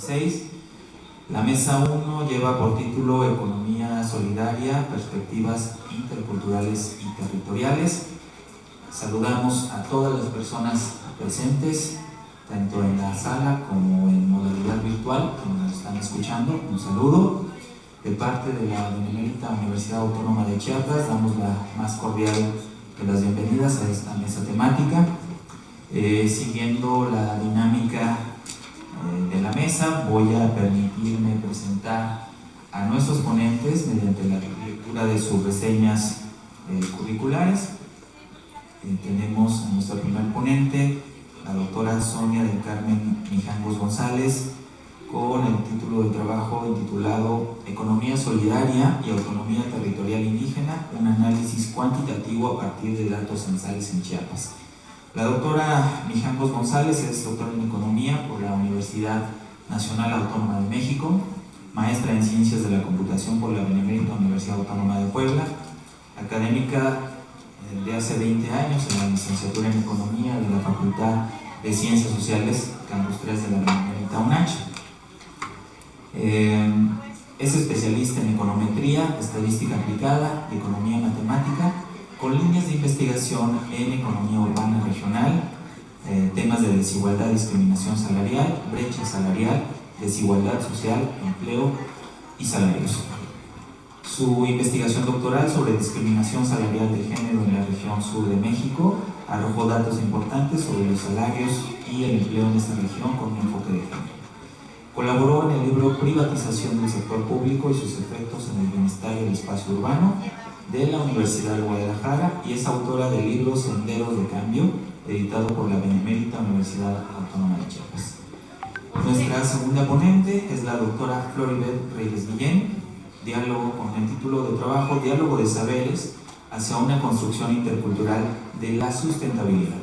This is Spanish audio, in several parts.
2016. La mesa 1 lleva por título Economía Solidaria, Perspectivas Interculturales y Territoriales. Saludamos a todas las personas presentes, tanto en la sala como en modalidad virtual, que nos están escuchando. Un saludo. De parte de la Benemérita Universidad Autónoma de Chiapas, damos la más cordial de las bienvenidas a esta mesa temática. Siguiendo la dinámica de la mesa, voy a permitirme presentar a nuestros ponentes mediante la lectura de sus reseñas curriculares. Tenemos a nuestra primer ponente, la doctora Sonia del Carmen Mijangos González, con el título de trabajo intitulado Economía Solidaria y Autonomía Territorial Indígena, un análisis cuantitativo a partir de datos censales en Chiapas. La doctora Mijangos González es doctora en Economía por la Universidad Nacional Autónoma de México, maestra en Ciencias de la Computación por la Benemérita Universidad Autónoma de Puebla, académica de hace 20 años en la licenciatura en Economía de la Facultad de Ciencias Sociales, Campus 3 de la Benemérita UNACH. Es especialista en econometría, estadística aplicada y economía matemática, con líneas de investigación en economía urbana regional, temas de desigualdad, discriminación salarial, brecha salarial, desigualdad social, empleo y salarios. Su investigación doctoral sobre discriminación salarial de género en la región sur de México arrojó datos importantes sobre los salarios y el empleo en esta región con un enfoque de género. Colaboró en el libro Privatización del sector público y sus efectos en el bienestar y el espacio urbano de la Universidad de Guadalajara y es autora del libro Senderos de Cambio, editado por la Benemérita Universidad Autónoma de Chiapas. Nuestra segunda ponente es la doctora Floribet Reyes Guillén, con el título de trabajo Diálogo de Saberes hacia una construcción intercultural de la sustentabilidad.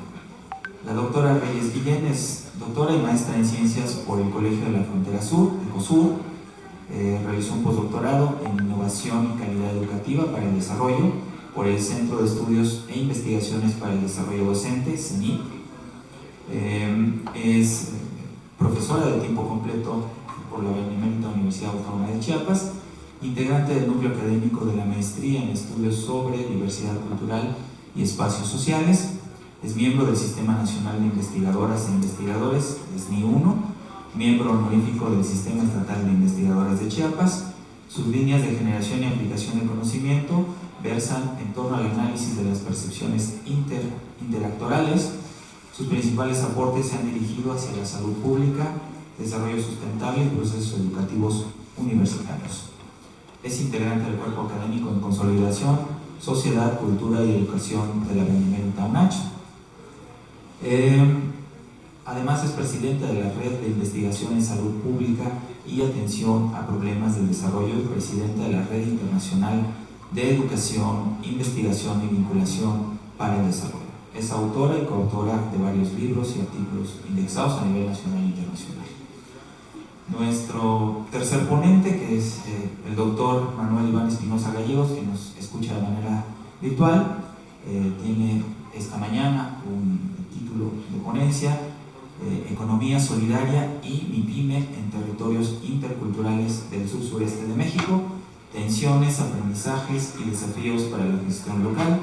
La doctora Reyes Guillén es doctora y maestra en Ciencias por el Colegio de la Frontera Sur, ECOSUR. Realizó un postdoctorado en Innovación y Calidad Educativa para el Desarrollo por el Centro de Estudios e Investigaciones para el Desarrollo Docente, CENIT. Es profesora de tiempo completo por la Benemérita Universidad Autónoma de Chiapas, integrante del núcleo académico de la maestría en estudios sobre diversidad cultural y espacios sociales. Es miembro del Sistema Nacional de Investigadoras e Investigadores, SNI-1, miembro honorífico del Sistema Estatal de Investigadoras de Chiapas. Sus líneas de generación y aplicación de conocimiento versan en torno al análisis de las percepciones interactorales. Sus principales aportes se han dirigido hacia la salud pública, desarrollo sustentable y procesos educativos universitarios. Es integrante del cuerpo académico en consolidación, sociedad, cultura y educación de la Benemérita UNACH. Además es presidenta de la Red de Investigación en Salud Pública y Atención a Problemas del Desarrollo y presidenta de la Red Internacional de Educación, Investigación y Vinculación para el Desarrollo. Es autora y coautora de varios libros y artículos indexados a nivel nacional e internacional. Nuestro tercer ponente, que es el doctor Manuel Iván Espinosa Gallegos, que nos escucha de manera virtual, tiene esta mañana un título de ponencia, Economía Solidaria y MIPYME en territorios interculturales del sur-sureste de México, tensiones, aprendizajes y desafíos para la gestión local.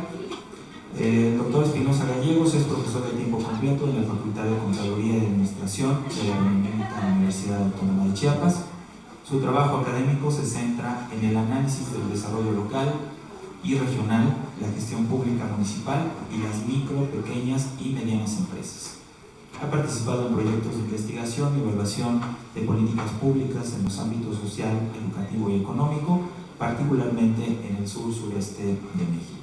El doctor Espinosa Gallegos es profesor de tiempo completo en la Facultad de Contaduría y Administración de la Benemérita Universidad Autónoma de Chiapas. Su trabajo académico se centra en el análisis del desarrollo local y regional, la gestión pública municipal y las micro, pequeñas y medianas empresas. Ha participado en proyectos de investigación y evaluación de políticas públicas en los ámbitos social, educativo y económico, particularmente en el sur-sureste de México.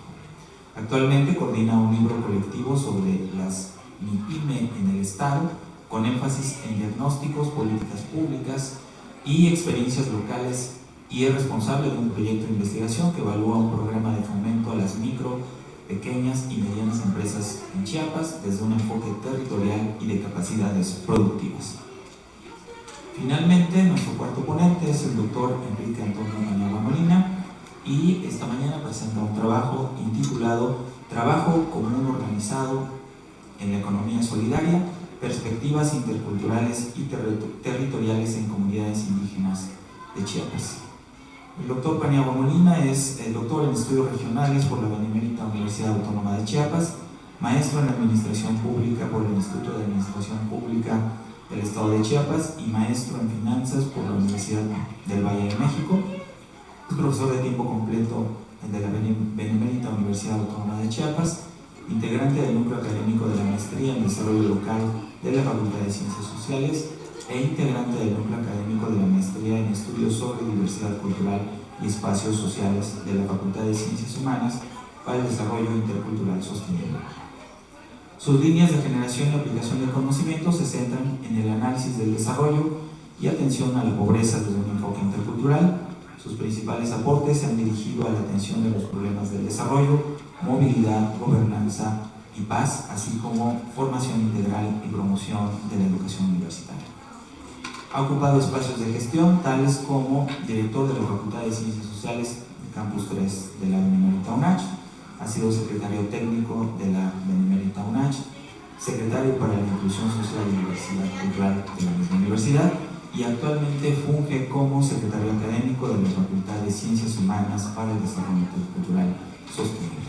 Actualmente coordina un libro colectivo sobre las MIPYME en el Estado, con énfasis en diagnósticos, políticas públicas y experiencias locales, y es responsable de un proyecto de investigación que evalúa un programa de fomento a las micro, pequeñas y medianas empresas en Chiapas desde un enfoque territorial y de capacidades productivas. Finalmente, nuestro cuarto ponente es el doctor Enrique Antonio Maniagua Molina y esta mañana presenta un trabajo intitulado Trabajo común organizado en la economía solidaria, perspectivas interculturales y territoriales en comunidades indígenas de Chiapas. El doctor Paniagua Molina es el doctor en estudios regionales por la Benemérita Universidad Autónoma de Chiapas, maestro en Administración Pública por el Instituto de Administración Pública del Estado de Chiapas y maestro en Finanzas por la Universidad del Valle de México. Es profesor de tiempo completo de la Benemérita Universidad Autónoma de Chiapas, integrante del núcleo académico de la Maestría en Desarrollo Local de la Facultad de Ciencias Sociales e integrante del núcleo académico de la Maestría en Estudios sobre Diversidad Cultural y Espacios Sociales de la Facultad de Ciencias Humanas para el Desarrollo Intercultural Sostenible. Sus líneas de generación y aplicación de conocimiento se centran en el análisis del desarrollo y atención a la pobreza desde un enfoque intercultural. Sus principales aportes se han dirigido a la atención de los problemas del desarrollo, movilidad, gobernanza y paz, así como formación integral y promoción de la educación universitaria. Ha ocupado espacios de gestión, tales como director de la Facultad de Ciencias Sociales del Campus 3 de la Benemérita UNACH, ha sido secretario técnico de la Benemérita UNACH, secretario para la Inclusión Social y Diversidad Cultural de la misma universidad, y actualmente funge como secretario académico de la Facultad de Ciencias Humanas para el Desarrollo Intercultural Sostenible.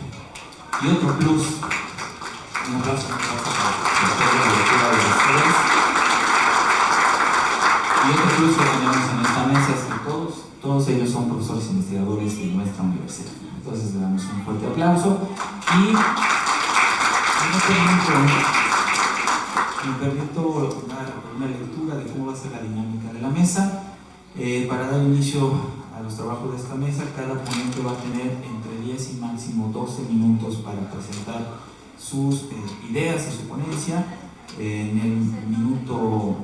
Y otro plus, un aplauso para la lectura de las tres. Y otro plus que tenemos en esta mesa es que todos ellos son profesores investigadores de nuestra universidad. Entonces le damos un fuerte aplauso y me permito dar una lectura de cómo va a ser la dinámica de la mesa. Para dar inicio a los trabajos de esta mesa, cada ponente va a tener entre 10 y máximo 12 minutos para presentar sus ideas y su ponencia. En el minuto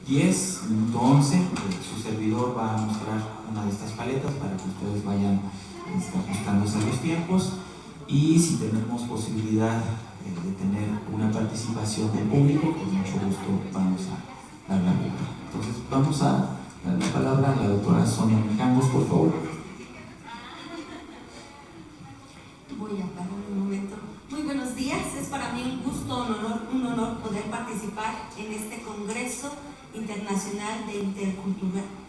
10, minuto 11, su servidor va a mostrar una de estas paletas para que ustedes vayan ajustándose a los tiempos, y si tenemos posibilidad de tener una participación del público, con mucho gusto vamos a dar la palabra. Entonces vamos a dar la palabra a la doctora Sonia Mijangos, por favor. Voy a parar un momento. Muy buenos días, es para mí un gusto, un honor poder participar en este Congreso Internacional de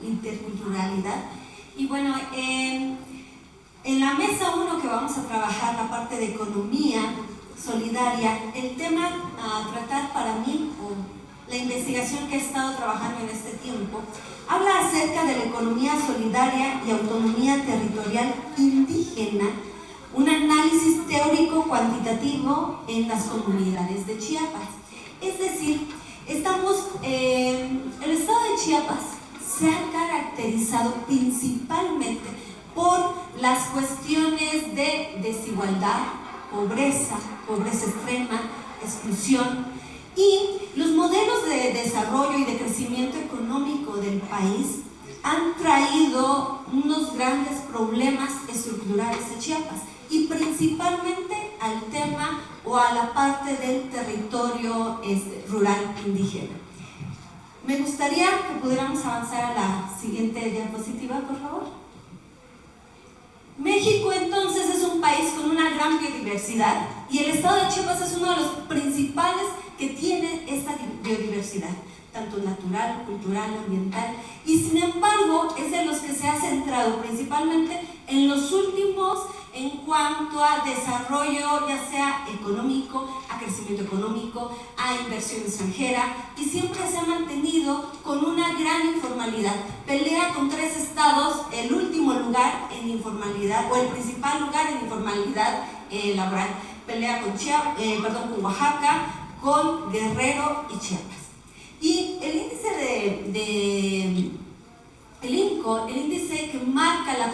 Interculturalidad. Y bueno, en la mesa 1 que vamos a trabajar la parte de economía solidaria, el tema a tratar para mí, o la investigación que he estado trabajando en este tiempo, habla acerca de la economía solidaria y autonomía territorial indígena, un análisis teórico cuantitativo en las comunidades de Chiapas. Es decir, el estado de Chiapas se ha caracterizado principalmente por las cuestiones de desigualdad, pobreza extrema, exclusión, y los modelos de desarrollo y de crecimiento económico del país han traído unos grandes problemas estructurales a Chiapas, y principalmente al tema o a la parte del territorio rural indígena. Me gustaría que pudiéramos avanzar a la siguiente diapositiva, por favor. México entonces es un país con una gran biodiversidad, y el estado de Chiapas es uno de los principales que tiene esta biodiversidad, tanto natural, cultural, ambiental, y sin embargo es de los que se ha centrado principalmente en los últimos en cuanto a desarrollo, ya sea económico, a crecimiento económico, a inversión extranjera, y siempre se ha mantenido con una gran informalidad. Pelea con 3 estados, el último lugar en informalidad, o el principal lugar en informalidad laboral. Pelea con con Oaxaca, con Guerrero y Chiapas. Y el índice el INCO, el índice que marca la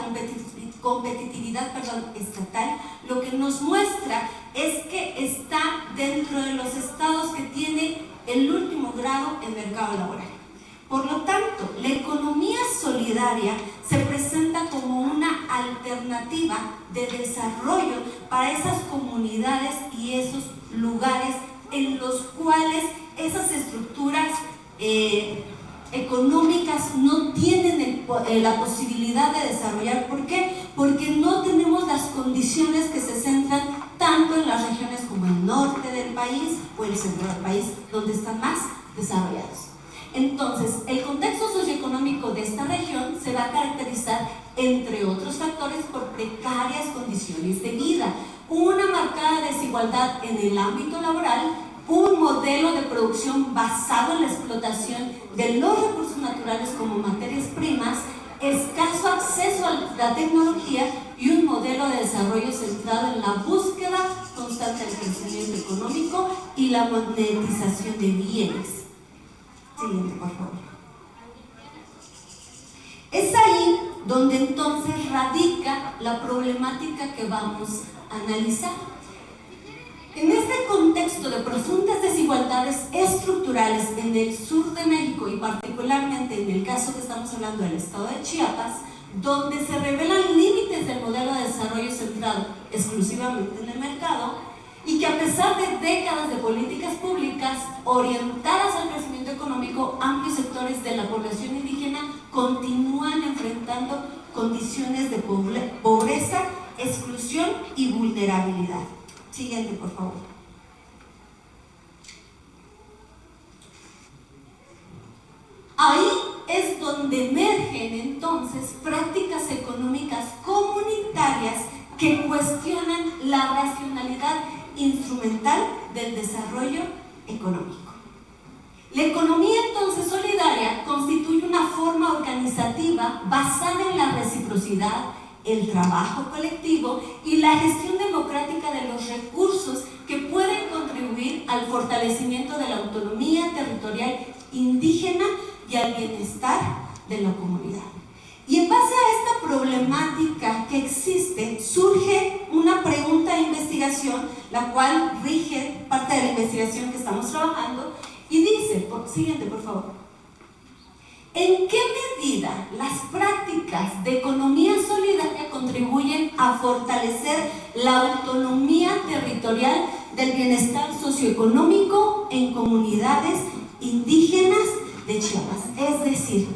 competitividad estatal, lo que nos muestra es que está dentro de los estados que tiene el último grado en mercado laboral. Por lo tanto, la economía solidaria se presenta como una alternativa de desarrollo para esas comunidades y esos lugares en los cuales esas estructuras económicas no tienen la posibilidad de desarrollar. ¿Por qué? Porque no tenemos las condiciones que se centran tanto en las regiones como el norte del país o el centro del país, donde están más desarrollados. Entonces, el contexto socioeconómico de esta región se va a caracterizar, entre otros factores, por precarias condiciones de vida, una marcada desigualdad en el ámbito laboral, un modelo de producción basado en la explotación de los recursos naturales como materias primas, escaso acceso a la tecnología y un modelo de desarrollo centrado en la búsqueda constante del crecimiento económico y la monetización de bienes. Siguiente, por favor. Es ahí donde entonces radica la problemática que vamos a analizar. En este contexto de profundas desigualdades estructurales en el sur de México y particularmente en el caso que estamos hablando del estado de Chiapas, donde se revelan límites del modelo de desarrollo centrado exclusivamente en el mercado y que a pesar de décadas de políticas públicas orientadas al crecimiento económico, amplios sectores de la población indígena continúan enfrentando condiciones de pobreza, exclusión y vulnerabilidad. Siguiente, por favor. Ahí es donde emergen entonces prácticas económicas comunitarias que cuestionan la racionalidad instrumental del desarrollo económico. La economía entonces solidaria constituye una forma organizativa basada en la reciprocidad, el trabajo colectivo y la gestión democrática de los recursos que pueden contribuir al fortalecimiento de la autonomía territorial indígena y al bienestar de la comunidad. Y en base a esta problemática que existe, surge una pregunta de investigación, la cual rige parte de la investigación que estamos trabajando, y dice, siguiente por favor, ¿en qué medida las prácticas de economía solidaria contribuyen a fortalecer la autonomía territorial del bienestar socioeconómico en comunidades indígenas de Chiapas? Es decir,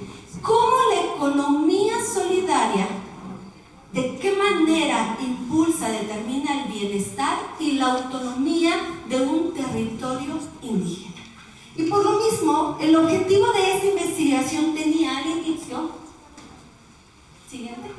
¿cómo la economía solidaria, de qué manera impulsa, determina el bienestar y la autonomía de un territorio indígena? Y por lo mismo, el objetivo de esta investigación tenía al inicio, siguiente,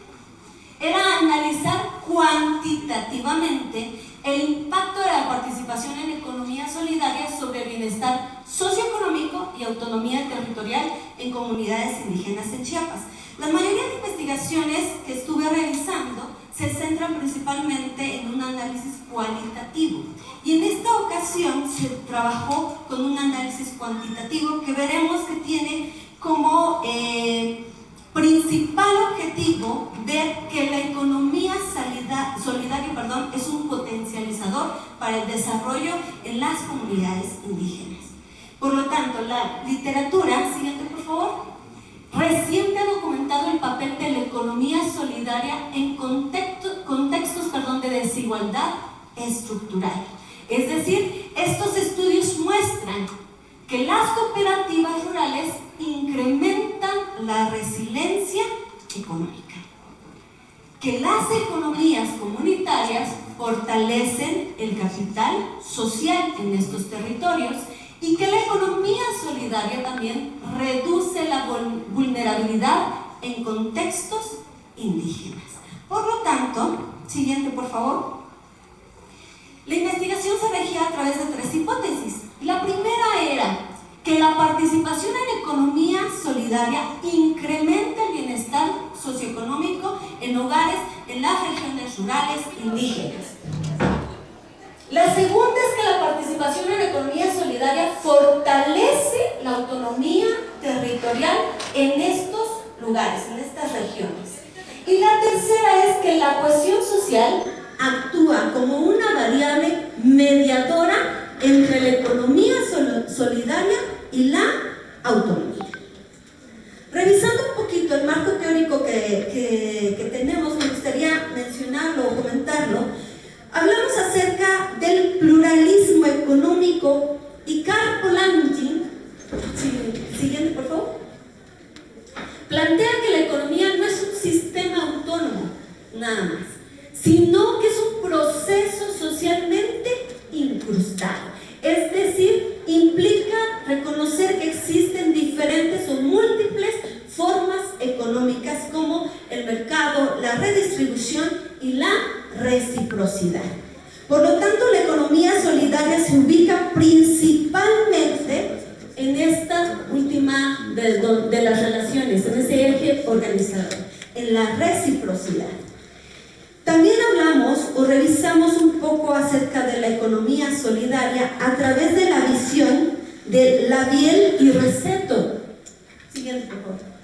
era analizar cuantitativamente el impacto de la participación en economía solidaria sobre el bienestar socioeconómico y autonomía territorial en comunidades indígenas en Chiapas. La mayoría de investigaciones que estuve revisando se centran principalmente en un análisis cualitativo, y en esta ocasión se trabajó con un análisis cuantitativo que veremos que tiene como principal objetivo ver que la economía solidaria es un potencializador para el desarrollo en las comunidades indígenas. Por lo tanto, la literatura, siguiente por favor, reciente ha documentado el papel de la economía solidaria en contextos de desigualdad estructural. Es decir, estos estudios muestran que las cooperativas rurales incrementan la resiliencia económica, que las economías comunitarias fortalecen el capital social en estos territorios y que la economía solidaria también reduce la vulnerabilidad en contextos indígenas. Por lo tanto, siguiente por favor, la investigación se regía a través de tres hipótesis. La primera era que la participación en economía solidaria incrementa el bienestar socioeconómico en hogares en las regiones rurales indígenas. La segunda es que la participación en economía solidaria fortalece la autonomía territorial en estos lugares, en estas regiones. Y la tercera es que la cohesión social actúa como una variable mediadora entre la economía solidaria y la autonomía. Revisando un poquito el marco teórico que tenemos, me gustaría mencionarlo o comentarlo. Hablamos acerca del pluralismo económico y Karl Polanyi, siguiente por favor, plantea que la economía no es un sistema autónomo, nada más, sino que es un proceso socialmente inclusivo. reciprocidad. Por lo tanto, la economía solidaria se ubica principalmente en esta última de las relaciones, en ese eje organizador, en la reciprocidad. También hablamos o revisamos un poco acerca de la economía solidaria a través de la visión de Labiel y Receto. Siguiente, por favor.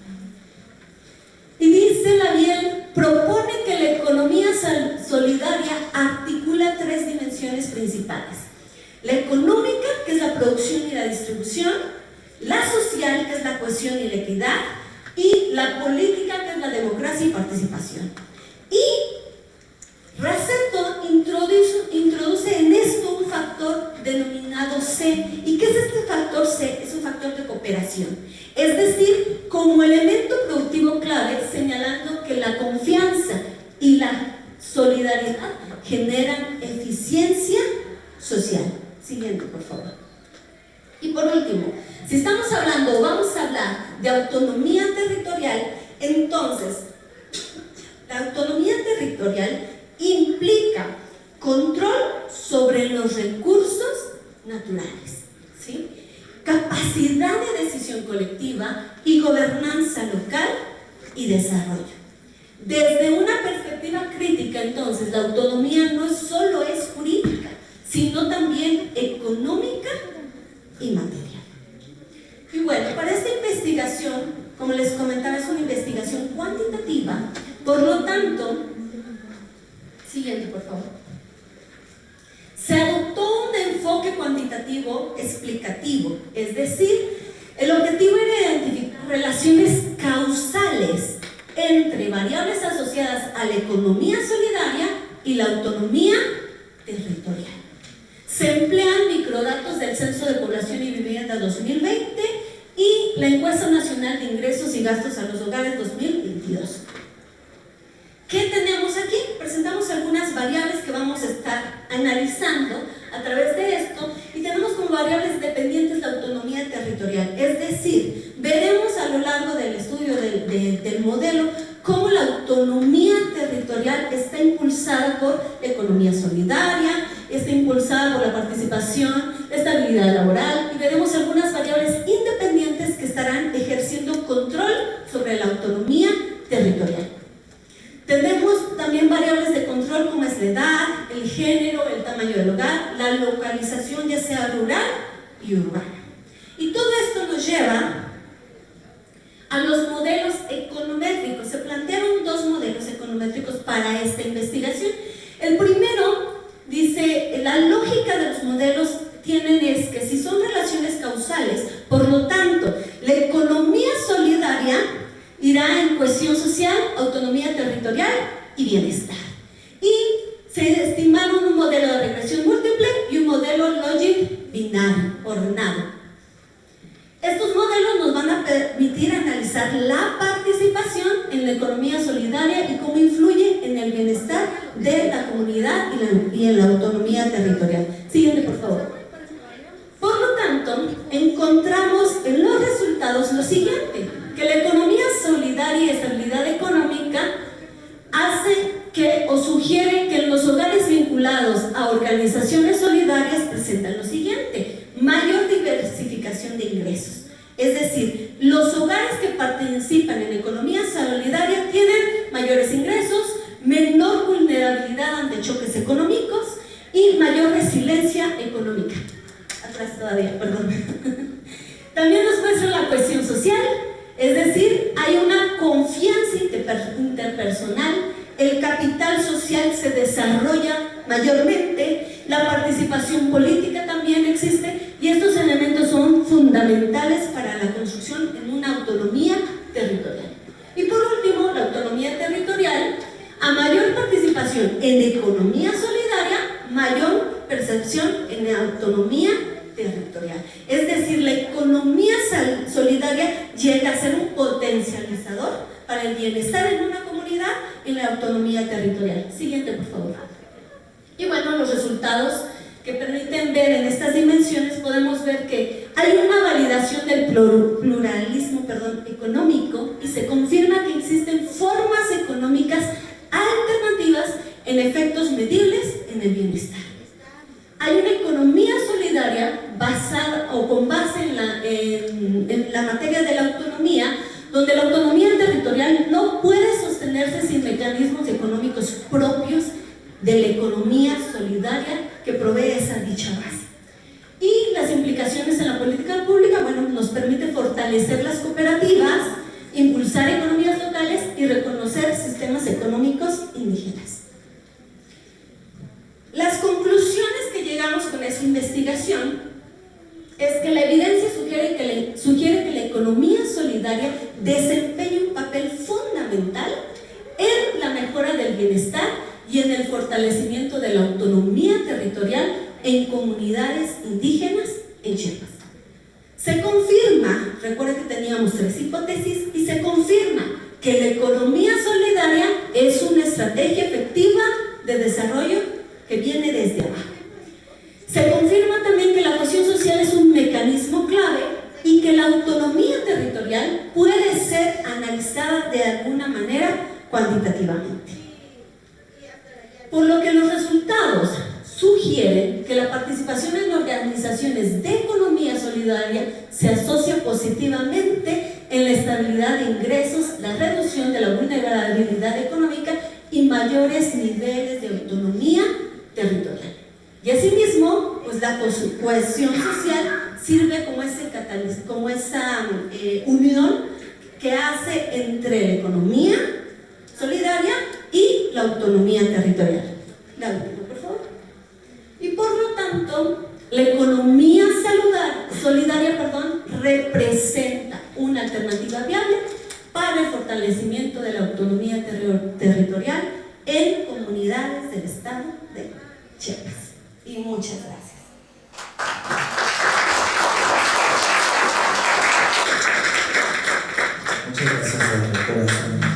Y dice Labiel, propone que la economía solidaria articula tres dimensiones principales: la económica, que es la producción y la distribución; la social, que es la cohesión y la equidad; y la política, que es la democracia y participación. Y Receto introduce en esto un factor denominado C. ¿Y qué es este factor C? Es un factor de cooperación, es decir, como elemento productivo clave, señalando que la confianza y la solidaridad generan eficiencia social. Siguiente, por favor. Y por último, si estamos hablando o vamos a hablar de autonomía territorial, entonces la autonomía territorial implica control sobre los recursos naturales, ¿sí? Capacidad de decisión colectiva y gobernanza local y desarrollo. Desde una perspectiva crítica, entonces, la autonomía no solo es jurídica, sino también económica y material. Y bueno, para esta investigación, como les comentaba, es una investigación cuantitativa, por lo tanto, siguiente, por favor. Se adoptó un enfoque cuantitativo explicativo, es decir, el objetivo era identificar relaciones causales entre variables asociadas a la economía solidaria y la autonomía territorial. Se emplean microdatos del Censo de Población y Vivienda 2020 y la Encuesta Nacional de Ingresos y Gastos a los Hogares 2022. ¿Qué tenemos aquí? Presentamos algunas variables que vamos a estar analizando a través de esto, y tenemos como variables dependientes la autonomía territorial, es decir, veremos a lo largo del estudio del modelo cómo la autonomía territorial está impulsada por la economía solidaria, está impulsada por la participación, la estabilidad laboral, y veremos algunas variables independientes que estarán ejerciendo control sobre la autonomía territorial. Tenemos también variables de control como es la edad, el género, el tamaño del hogar, la localización ya sea rural y urbana. Y todo esto nos lleva a los modelos econométricos. Se plantearon dos modelos econométricos para esta investigación. El primero dice, la lógica de los modelos tienen es que si son relaciones causales, por lo tanto, la economía solidaria irá en cohesión social, autonomía territorial y bienestar. Y se estimaron un modelo de regresión múltiple y un modelo logic binario, ordenado. Estos modelos nos van a permitir analizar la participación en la economía solidaria y cómo influye en el bienestar de la comunidad y en la autonomía territorial. Siguiente, por favor. Por lo tanto, encontramos en los resultados lo siguiente: que la economía solidaria y estabilidad económica hace que o sugiere que los hogares vinculados a organizaciones solidarias presentan lo siguiente: mayor diversificación de ingresos. Es decir, los hogares que participan en economía solidaria tienen mayores ingresos, menor vulnerabilidad ante choques económicos y mayor resiliencia económica. Atrás todavía, perdón. También nos muestra la cohesión social, es decir, hay una confianza interpersonal, el capital social se desarrolla mayormente, la participación política también existe, y estos elementos son fundamentales para la construcción en una autonomía territorial. Y por último, la autonomía territorial, a mayor participación en economía solidaria, mayor percepción en la autonomía territorial. Es decir, la economía solidaria llega a ser un potencializador para el bienestar en una comunidad y la autonomía territorial. Siguiente, por favor. Y bueno, los resultados que permiten ver en estas dimensiones, podemos ver que hay una validación del pluralismo económico, y se confirma que existen formas económicas alternativas en efectos medibles en materia de la autonomía, donde la autonomía territorial no puede sostenerse sin mecanismos económicos propios de la economía solidaria que provee esa dicha base. Y las implicaciones en la política pública, bueno, nos permite fortalecer las cooperativas, impulsar economías locales y reconocer sistemas económicos indígenas. Las conclusiones que llegamos con esa investigación es que la evidencia sugiere que la economía solidaria desempeña un papel fundamental en la mejora del bienestar y en el fortalecimiento de la autonomía territorial en comunidades indígenas en Chiapas. Se confirma, recuerden que teníamos 3 hipótesis, y se confirma que la economía solidaria es una estrategia efectiva de desarrollo que viene desde abajo. Se confirma también que la cohesión social es un mecanismo clave y que la autonomía territorial puede ser analizada de alguna manera cuantitativamente. Por lo que los resultados sugieren que la participación en organizaciones de economía solidaria se asocia positivamente en la estabilidad de ingresos, la reducción de la vulnerabilidad económica y mayores niveles de autonomía territorial. Y asimismo, pues la cohesión social sirve como esa unión que hace entre la economía solidaria y la autonomía territorial. La última, por favor. Y por lo tanto, la economía solidaria representa una alternativa viable para el fortalecimiento de la autonomía territorial en comunidades del estado de Chiapas. Y muchas gracias. Muchas gracias a la doctora Sonia.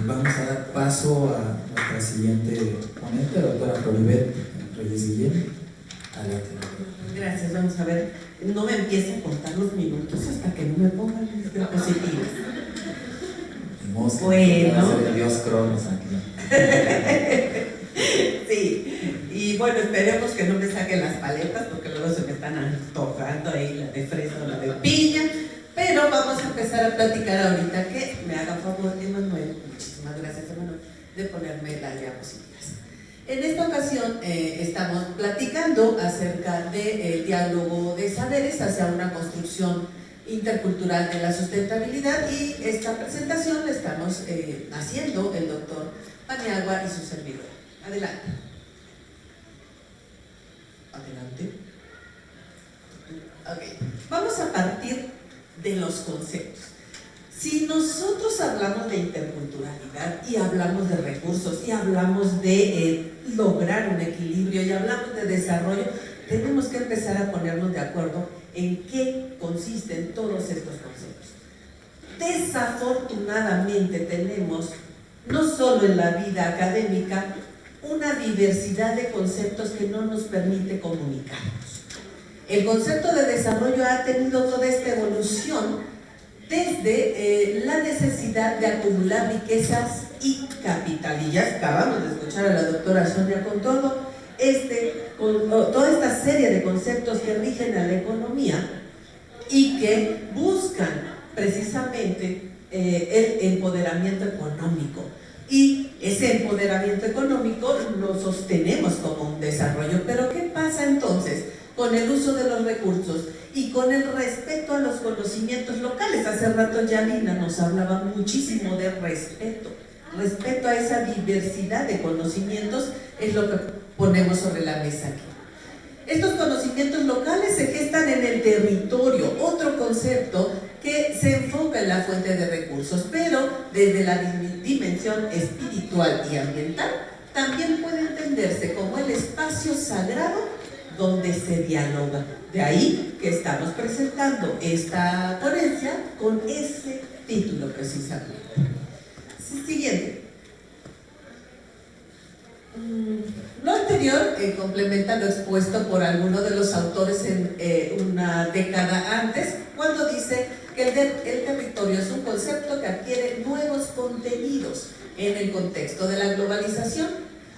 Vamos a dar paso a nuestra siguiente ponente, la doctora Floribet Reyes Guillén. Adelante. Gracias, vamos a ver. No me empiecen a contar los minutos hasta que no me pongan mis diapositivas. Bueno. Dios Cronos aquí. Sí, y bueno, esperemos que no me saquen las paletas porque luego se me están antojando ahí la de fresa o la de piña. Pero vamos a empezar a platicar ahorita, que me haga favor, Emanuel, muchísimas gracias, Emanuel, de ponerme las diapositivas. En esta ocasión estamos platicando acerca del diálogo de saberes hacia una construcción intercultural de la sustentabilidad, y esta presentación la estamos haciendo el doctor Paniagua y su servidor. Adelante. Adelante. Ok, vamos a partir de los conceptos. Si nosotros hablamos de interculturalidad y hablamos de recursos y hablamos de lograr un equilibrio y hablamos de desarrollo, tenemos que empezar a ponernos de acuerdo en qué consisten todos estos conceptos. Desafortunadamente tenemos, no solo en la vida académica, una diversidad de conceptos que no nos permite comunicarnos. El concepto de desarrollo ha tenido toda esta evolución desde la necesidad de acumular riquezas y capital. Y ya acabamos de escuchar a la doctora Sonia con toda esta serie de conceptos que rigen a la economía y que buscan precisamente el empoderamiento económico. Y ese empoderamiento económico lo sostenemos como un desarrollo. Pero ¿qué pasa entonces con el uso de los recursos y con el respeto a los conocimientos locales? Hace rato Janina nos hablaba muchísimo de respeto a esa diversidad de conocimientos, es lo que ponemos sobre la mesa aquí. Estos conocimientos locales se gestan en el territorio, otro concepto que se enfoca en la fuente de recursos, pero desde la dimensión espiritual y ambiental también puede entenderse como el espacio sagrado donde se dialoga. De ahí que estamos presentando esta ponencia con ese título precisamente. Siguiente. Lo anterior complementa lo expuesto por alguno de los autores en una década antes, cuando dice que el territorio es un concepto que adquiere nuevos contenidos en el contexto de la globalización.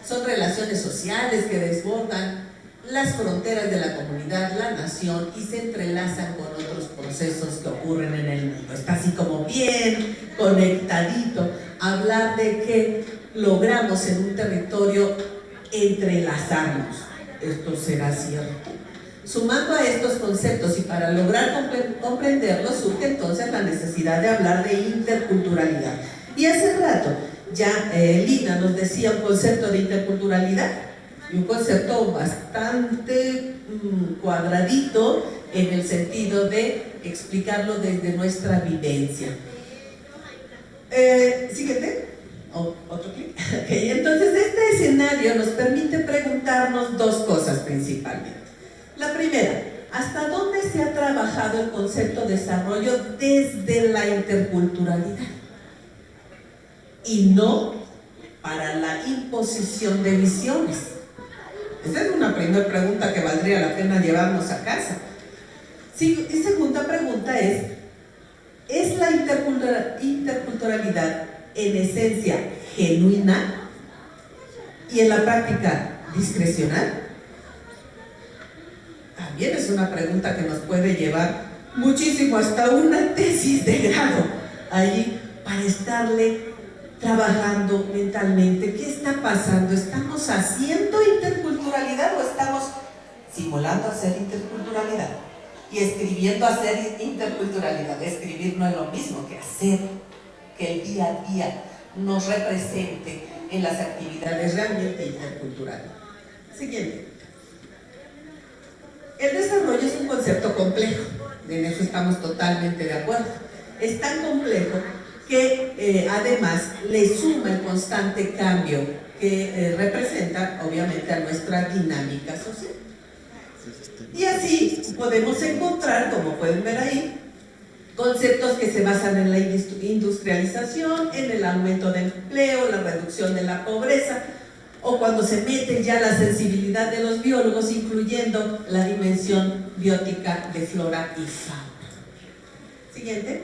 Son relaciones sociales que desbordan las fronteras de la comunidad, la nación, y se entrelazan con otros procesos que ocurren en el mundo. Está así como bien conectadito. Hablar de que logramos en un territorio entrelazarnos. Esto será cierto. Sumando a estos conceptos y para lograr comprenderlos, surge entonces la necesidad de hablar de interculturalidad. Y hace rato ya Lina nos decía un concepto de interculturalidad, y un concepto bastante cuadradito en el sentido de explicarlo desde nuestra vivencia. Siguiente. Otro clic. Okay. Entonces este escenario nos permite preguntarnos dos cosas principalmente. La primera, ¿hasta dónde se ha trabajado el concepto de desarrollo desde la interculturalidad? Y no para la imposición de visiones. Esa es una primera pregunta que valdría la pena llevarnos a casa. Sí, y segunda pregunta ¿es la interculturalidad en esencia genuina y en la práctica discrecional? También es una pregunta que nos puede llevar muchísimo, hasta una tesis de grado allí, para estarle trabajando mentalmente. ¿Qué está pasando? ¿Estamos haciendo interculturalidad o estamos simulando hacer interculturalidad? Y escribiendo hacer interculturalidad. Escribir no es lo mismo que hacer, que el día a día nos represente en las actividades realmente interculturales. Siguiente. El desarrollo es un concepto complejo, en eso estamos totalmente de acuerdo. Es tan complejo que además le suma el constante cambio que representa obviamente a nuestra dinámica social. Y así podemos encontrar, como pueden ver ahí, conceptos que se basan en la industrialización, en el aumento de empleo, la reducción de la pobreza, o cuando se mete ya la sensibilidad de los biólogos, incluyendo la dimensión biótica de flora y fauna. Siguiente.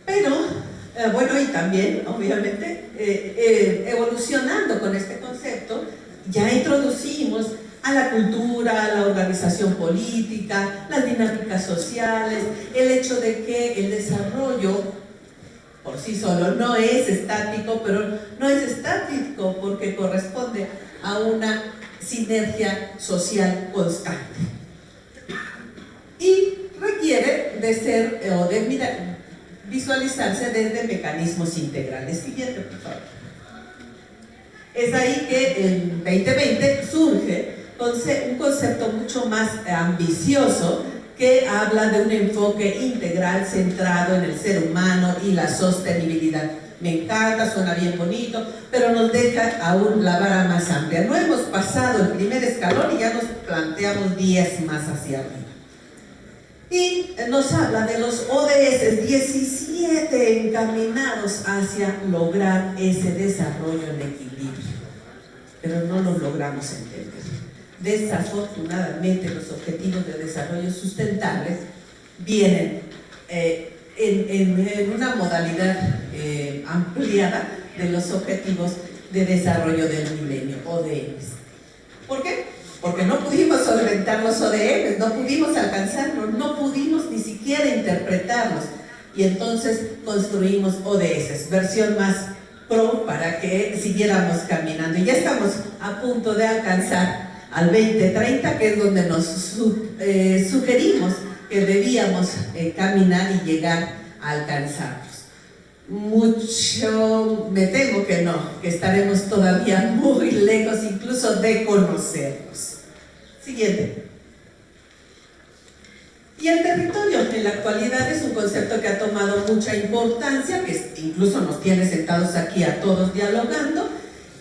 Pero, bueno, y también, obviamente, evolucionando con este concepto, ya introducimos a la cultura, a la organización política, las dinámicas sociales, el hecho de que el desarrollo por sí solo no es estático, pero no es estático porque corresponde a una sinergia social constante. Y requiere de ser, o de visualizarse desde mecanismos integrales. Siguiente, por favor. Es ahí que en 2020 surge un concepto mucho más ambicioso que habla de un enfoque integral centrado en el ser humano y la sostenibilidad. Me encanta, suena bien bonito, pero nos deja aún la vara más amplia. No hemos pasado el primer escalón y ya nos planteamos 10 más hacia arriba. Y nos habla de los ODS, 17 encaminados hacia lograr ese desarrollo en equilibrio. Pero no lo logramos entender. Desafortunadamente, los objetivos de desarrollo sustentable vienen en una modalidad ampliada de los objetivos de desarrollo del milenio, ODS. ¿Por qué? Porque no pudimos solventar los ODS, no pudimos alcanzarlos, no pudimos ni siquiera interpretarlos. Y entonces construimos ODS, versión más pro, para que siguiéramos caminando. Y ya estamos a punto de alcanzar al 2030, que es donde nos sugerimos que debíamos caminar y llegar a alcanzarlos. Mucho me temo que no, que estaremos todavía muy lejos incluso de conocerlos. Siguiente. Y el territorio en la actualidad es un concepto que ha tomado mucha importancia, que incluso nos tiene sentados aquí a todos dialogando,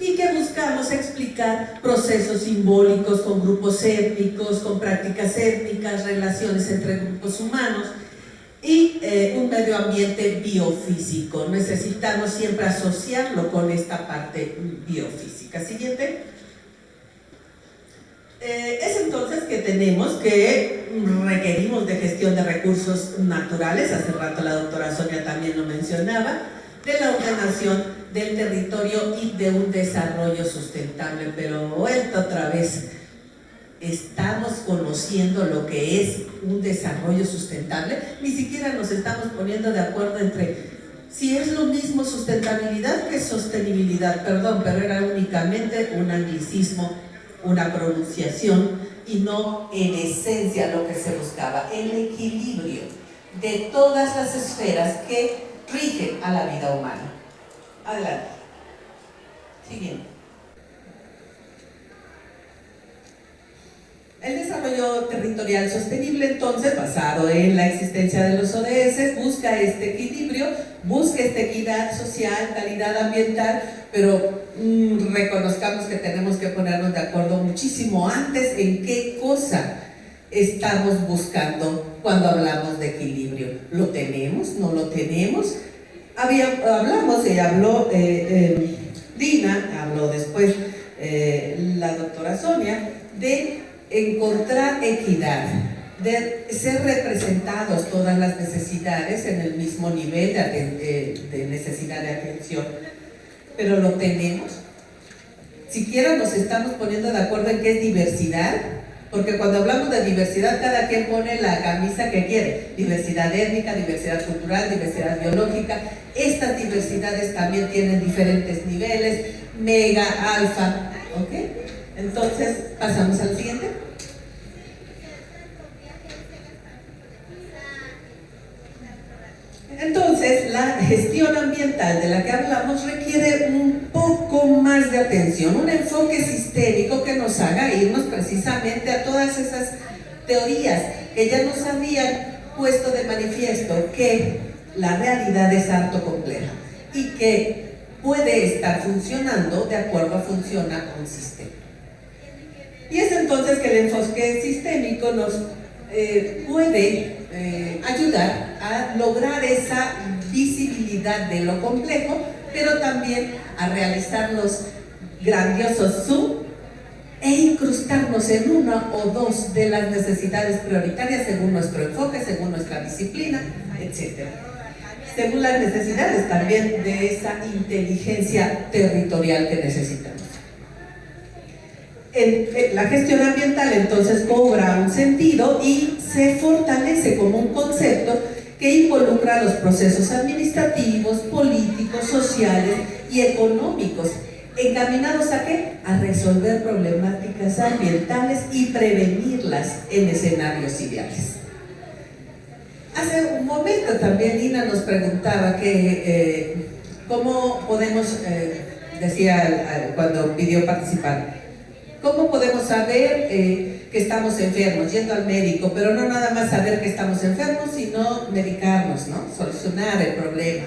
y que buscamos explicar procesos simbólicos con grupos étnicos, con prácticas étnicas, relaciones entre grupos humanos y un medio ambiente biofísico. Necesitamos siempre asociarlo con esta parte biofísica. Siguiente. Es entonces que tenemos que requerimos de gestión de recursos naturales, hace rato la doctora Sonia también lo mencionaba, de la ordenación del territorio y de un desarrollo sustentable, pero vuelta otra vez estamos conociendo lo que es un desarrollo sustentable, ni siquiera nos estamos poniendo de acuerdo entre si es lo mismo sustentabilidad que sostenibilidad, perdón, pero era únicamente un anglicismo, una pronunciación y no en esencia lo que se buscaba, el equilibrio de todas las esferas que rigen a la vida humana. Adelante. Siguiente. El desarrollo territorial sostenible, entonces, basado en la existencia de los ODS, busca este equilibrio, busca esta equidad social, calidad ambiental, pero reconozcamos que tenemos que ponernos de acuerdo muchísimo antes en qué cosa estamos buscando cuando hablamos de equilibrio. ¿Lo tenemos? ¿No lo tenemos? Hablamos, y habló Dina, habló después la doctora Sonia, de encontrar equidad, de ser representados todas las necesidades en el mismo nivel de necesidad de atención. Pero lo tenemos. Siquiera nos estamos poniendo de acuerdo en qué es diversidad, porque cuando hablamos de diversidad cada quien pone la camisa que quiere, diversidad étnica, diversidad cultural, diversidad biológica. Estas diversidades también tienen diferentes niveles, mega, alfa, ¿ok? Entonces, pasamos al siguiente. Entonces, la gestión ambiental de la que hablamos requiere un poco más de atención, un enfoque sistémico que nos haga irnos precisamente a todas esas teorías que ya nos habían puesto de manifiesto que la realidad es harto compleja y que puede estar funcionando de acuerdo a funciona un sistema. Y es entonces que el enfoque sistémico nos puede ayudar a lograr esa visibilidad de lo complejo, pero también a realizar los grandiosos zoom e incrustarnos en una o dos de las necesidades prioritarias según nuestro enfoque, según nuestra disciplina, etc. Según las necesidades también de esa inteligencia territorial que necesitamos. La gestión ambiental entonces cobra un sentido y se fortalece como un concepto que involucra los procesos administrativos, políticos, sociales y económicos, encaminados ¿a qué? A resolver problemáticas ambientales y prevenirlas en escenarios ideales. Hace un momento también Ina nos preguntaba que cómo podemos, decía cuando pidió participar, ¿cómo podemos saber que estamos enfermos? Yendo al médico, pero no nada más saber que estamos enfermos, sino medicarnos, ¿no? Solucionar el problema.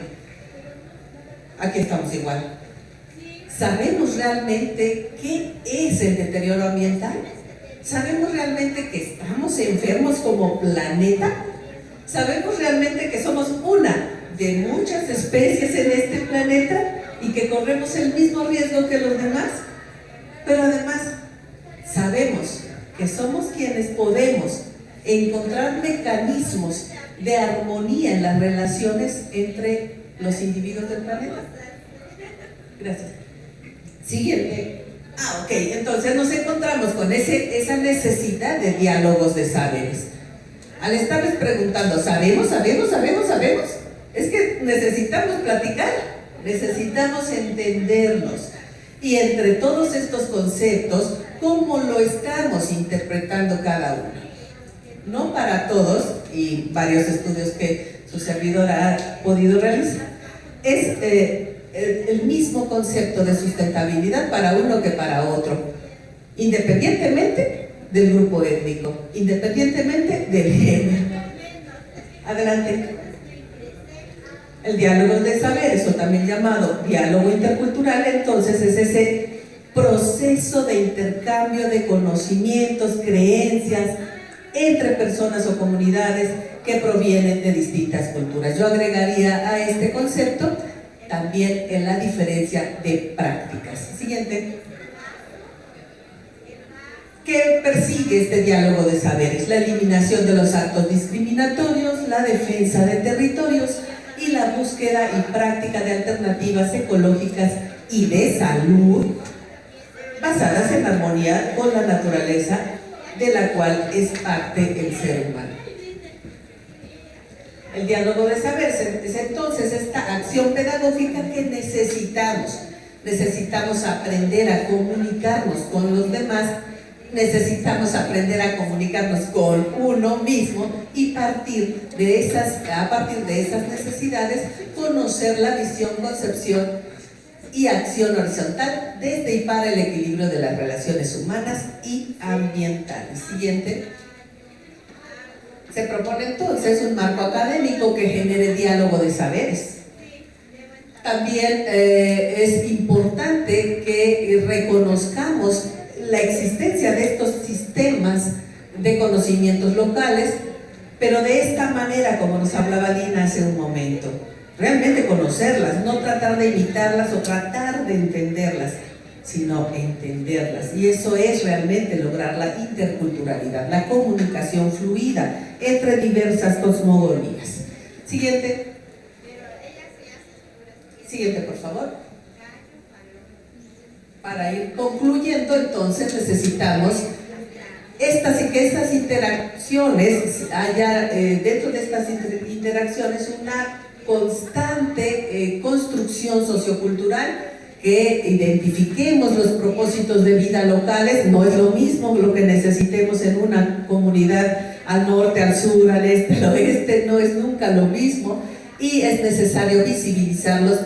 Aquí estamos igual. ¿Sabemos realmente qué es el deterioro ambiental? ¿Sabemos realmente que estamos enfermos como planeta? ¿Sabemos realmente que somos una de muchas especies en este planeta y que corremos el mismo riesgo que los demás? Pero además, sabemos que somos quienes podemos encontrar mecanismos de armonía en las relaciones entre los individuos del planeta. Gracias. Siguiente. Ok, entonces nos encontramos con esa necesidad de diálogos de saberes. Al estarles preguntando, ¿sabemos? Es que necesitamos platicar, necesitamos entendernos. Y entre todos estos conceptos, ¿cómo lo estamos interpretando cada uno? No para todos, y varios estudios que su servidora ha podido realizar, es el mismo concepto de sustentabilidad para uno que para otro, independientemente del grupo étnico, independientemente del género. Adelante. El diálogo de saberes, o también llamado diálogo intercultural, entonces es ese proceso de intercambio de conocimientos, creencias entre personas o comunidades que provienen de distintas culturas. Yo agregaría a este concepto también en la diferencia de prácticas. Siguiente. ¿Qué persigue este diálogo de saberes? La eliminación de los actos discriminatorios, la defensa de territorios y la búsqueda y práctica de alternativas ecológicas y de salud basadas en armonía con la naturaleza de la cual es parte el ser humano. El diálogo de saberes es entonces esta acción pedagógica que necesitamos. Necesitamos aprender a comunicarnos con los demás, necesitamos aprender a comunicarnos con uno mismo y a partir de esas necesidades conocer la visión, concepción y acción horizontal desde y para el equilibrio de las relaciones humanas y ambientales. Siguiente. Se propone entonces un marco académico que genere diálogo de saberes. También es importante que reconozcamos la existencia de estos sistemas de conocimientos locales, pero de esta manera, como nos hablaba Dina hace un momento, realmente conocerlas, no tratar de imitarlas o tratar de entenderlas, sino entenderlas. Y eso es realmente lograr la interculturalidad, la comunicación fluida entre diversas cosmogonías. Siguiente. Siguiente, por favor. Para ir concluyendo, entonces necesitamos que estas interacciones haya dentro de estas interacciones una constante construcción sociocultural, que identifiquemos los propósitos de vida locales. No es lo mismo lo que necesitemos en una comunidad al norte, al sur, al este, al oeste, no es nunca lo mismo, y es necesario visibilizar los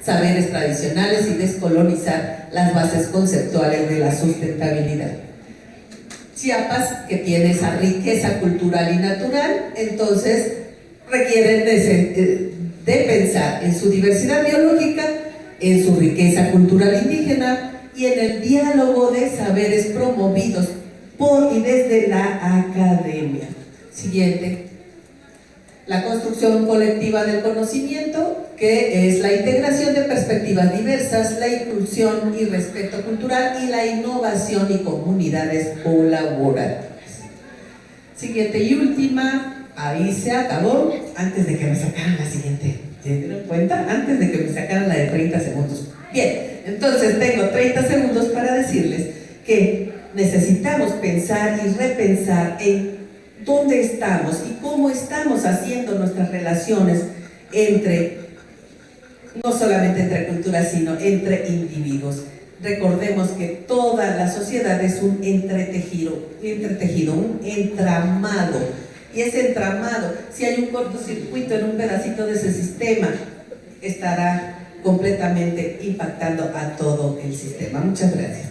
saberes tradicionales y descolonizar las bases conceptuales de la sustentabilidad. Chiapas, que tiene esa riqueza cultural y natural, entonces requieren de pensar en su diversidad biológica, en su riqueza cultural indígena y en el diálogo de saberes promovidos por y desde la academia. Siguiente. La construcción colectiva del conocimiento, que es la integración de perspectivas diversas, la inclusión y respeto cultural y la innovación y comunidades colaborativas. Siguiente y última, ahí se acabó, antes de que me sacaran la siguiente. ¿Se dieron cuenta? Antes de que me sacaran la de 30 segundos. Bien, entonces tengo 30 segundos para decirles que necesitamos pensar y repensar en dónde estamos y cómo estamos haciendo nuestras relaciones no solamente entre culturas, sino entre individuos. Recordemos que toda la sociedad es un entretejido, un entramado. Y ese entramado, si hay un cortocircuito en un pedacito de ese sistema, estará completamente impactando a todo el sistema. Muchas gracias.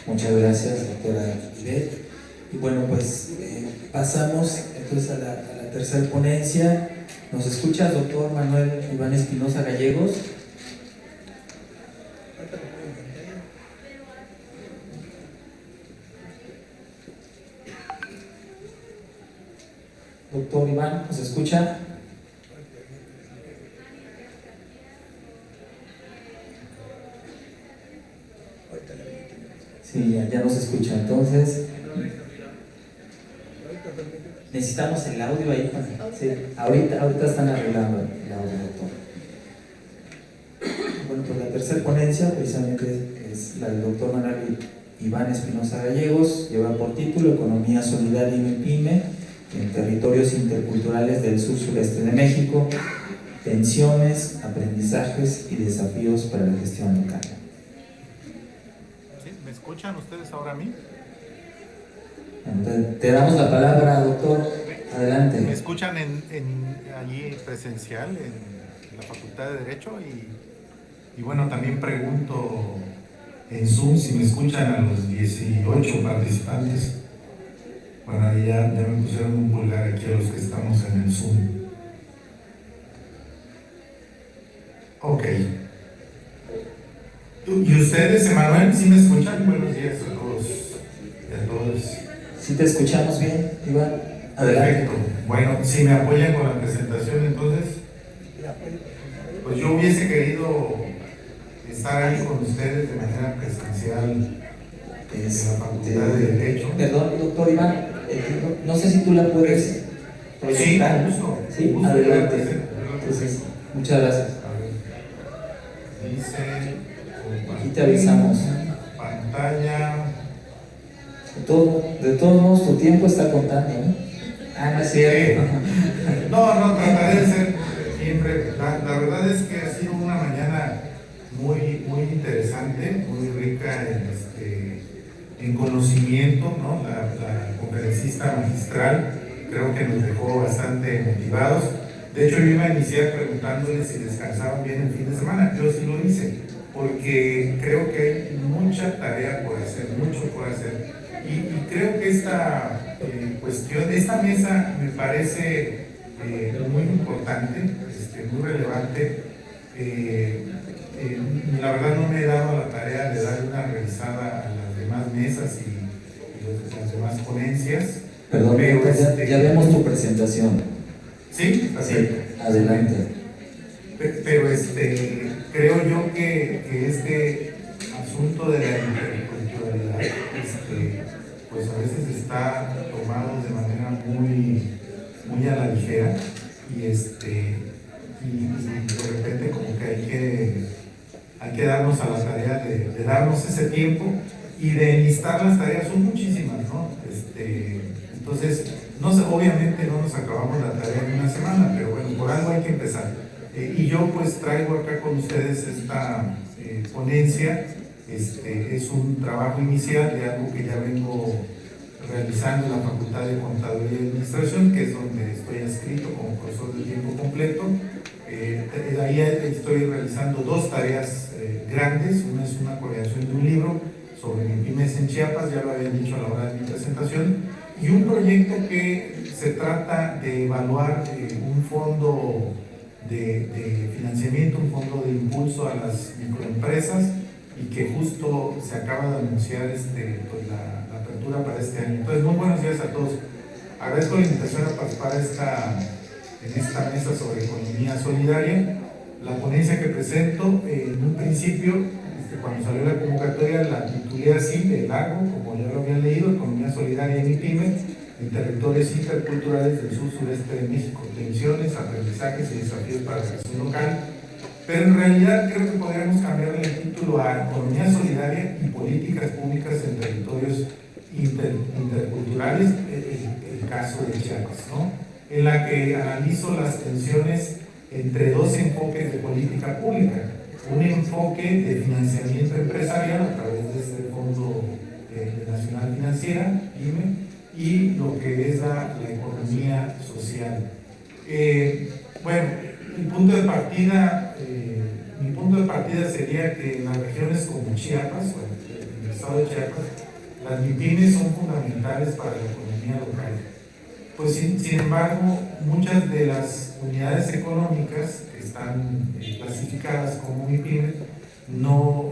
Muchas gracias, doctora Ivette. Y bueno, pues pasamos entonces a la tercera ponencia. ¿Nos escucha, doctor Manuel Iván Espinosa Gallegos? Doctor Iván, ¿nos escucha? Sí, ya nos escucha. Entonces, necesitamos el audio ahí. Sí, ahorita están arreglando el audio, doctor. Bueno, pues la tercera ponencia precisamente es la del doctor Manuel Iván Espinosa Gallegos. Lleva por título Economía Solidaria y MIPYME en territorios interculturales del sur-sureste de México, tensiones, aprendizajes y desafíos para la gestión local. ¿Me escuchan ustedes ahora a mí? Entonces, te damos la palabra, doctor. Adelante. ¿Me escuchan allí presencial en la Facultad de Derecho? Y bueno, también pregunto en Zoom si me escuchan a los 18 participantes. Bueno, ya me pusieron un pulgar aquí a los que estamos en el Zoom. Ok. ¿Y ustedes, Emanuel, sí me escuchan? Buenos días a todos y a todas. ¿Sí te escuchamos bien, Iván? Adelante. Perfecto. Bueno, si me apoyan con la presentación, entonces, pues yo hubiese querido estar ahí con ustedes de manera presencial en la Facultad de Derecho. Perdón, doctor Iván, no sé si tú la puedes proyectar. Sí, gusto. Sí, gusto adelante. Entonces, muchas gracias. A ver, dice, Aquí te avisamos. pantalla. De todos modos, tu tiempo está contando, ¿no? Ah, no es cierto. No, trataré de ser bien breve. La verdad es que ha sido una mañana muy interesante, muy rica en conocimiento, ¿no? La conferencista magistral creo que nos dejó bastante motivados. De hecho, yo iba a iniciar preguntándoles si descansaban bien el fin de semana. Yo sí lo hice, porque creo que hay mucha tarea por hacer, mucho por hacer. Y creo que esta cuestión, esta mesa me parece muy importante, muy relevante. La verdad no me he dado la tarea de dar una revisada a las demás mesas y las demás ponencias. Perdón, pero ya vemos tu presentación. Sí, perfecto. Sí, adelante. Pero creo yo que este asunto de la interculturalidad, pues a veces está tomado de manera muy a la ligera y de repente como que hay que darnos a la tarea de darnos ese tiempo y de enlistar las tareas. Son muchísimas, ¿no? Entonces, obviamente no nos acabamos la tarea en una semana, pero bueno, por algo hay que empezar. Y yo pues traigo acá con ustedes esta ponencia. Es un trabajo inicial de algo que ya vengo realizando en la Facultad de Contaduría y Administración, que es donde estoy adscrito como profesor de tiempo completo. Ahí estoy realizando dos tareas grandes. Una es una coordinación de un libro sobre MIPYMES en Chiapas, ya lo había dicho a la hora de mi presentación, y un proyecto que se trata de evaluar un fondo de financiamiento, un fondo de impulso a las microempresas, y que justo se acaba de anunciar pues la apertura para este año. Entonces, muy buenos días a todos. Agradezco la invitación a participar en esta mesa sobre economía solidaria. La ponencia que presento, en un principio, cuando salió la convocatoria, la titulé así, de largo, como ya lo habían leído: Economía Solidaria en MIPYME, en territorios interculturales del sur-sureste de México, tensiones, aprendizajes y desafíos para la creación local. Pero en realidad creo que podríamos cambiarle el título a Economía Solidaria y Políticas Públicas en Territorios Interculturales, el caso de Chiapas, ¿no? En la que analizo las tensiones entre dos enfoques de política pública: un enfoque de financiamiento empresarial a través de este Fondo Nacional Financiera, IME, y lo que es la economía social. Bueno, mi punto de partida sería que en las regiones como Chiapas, en el estado de Chiapas, las MIPYMES son fundamentales para la economía local. Pues sin embargo, muchas de las unidades económicas que están clasificadas como MIPYME no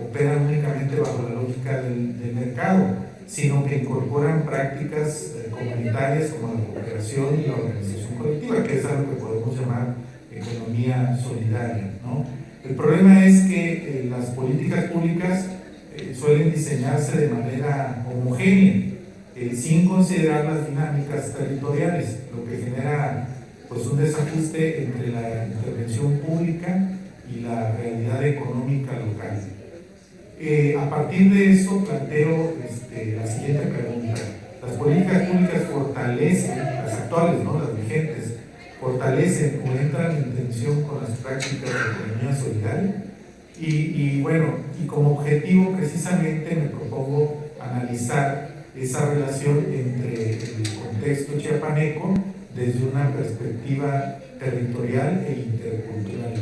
operan únicamente bajo la lógica del mercado, sino que incorporan prácticas comunitarias como la cooperación y la organización colectiva, que es algo que podemos llamar economía solidaria, ¿no? El problema es que las políticas públicas suelen diseñarse de manera homogénea, sin considerar las dinámicas territoriales, lo que genera pues un desajuste entre la intervención pública y la realidad económica local. A partir de eso planteo la siguiente pregunta: ¿las políticas públicas fortalecen, las actuales, ¿no?, las vigentes, fortalecen o entran en tensión con las prácticas de economía solidaria? Y bueno, y como objetivo precisamente me propongo analizar esa relación entre el contexto chiapaneco desde una perspectiva territorial e intercultural.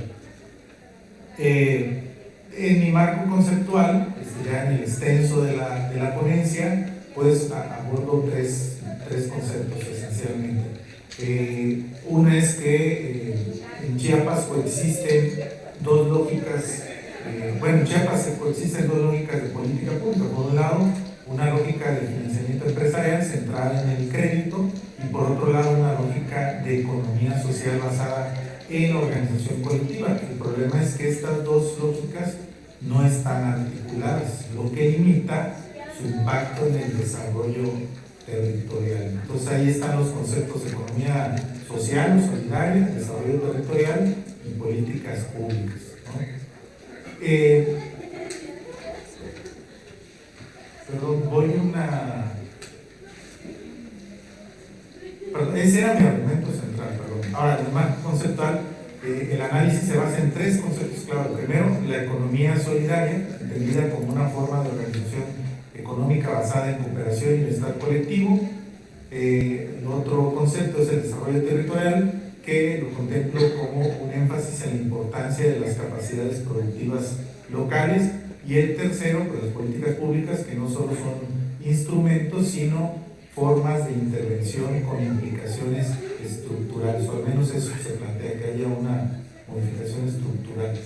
En mi marco conceptual, ya en el extenso de la ponencia, pues abordo tres conceptos esencialmente. Uno es que en Chiapas coexisten dos lógicas, en Chiapas coexisten dos lógicas de política pública. Por un lado, una lógica de financiamiento empresarial centrada en el crédito, y por otro lado, una lógica de economía social basada en la organización colectiva. El problema es que estas dos lógicas no están articuladas, lo que limita su impacto en el desarrollo territorial. Entonces ahí están los conceptos de economía social, solidaria, desarrollo territorial y políticas públicas, ¿no? Perdón, ese era mi argumento central, perdón. Ahora, el marco conceptual, el análisis se basa en tres conceptos claros. Primero, la economía solidaria, entendida como una forma de organización económica basada en cooperación y bienestar colectivo. El otro concepto es el desarrollo territorial, que lo contemplo como un énfasis en la importancia de las capacidades productivas locales. Y el tercero, pues las políticas públicas, que no solo son instrumentos, sino formas de intervención con implicaciones estructurales, o al menos eso se plantea, que haya una modificación estructural.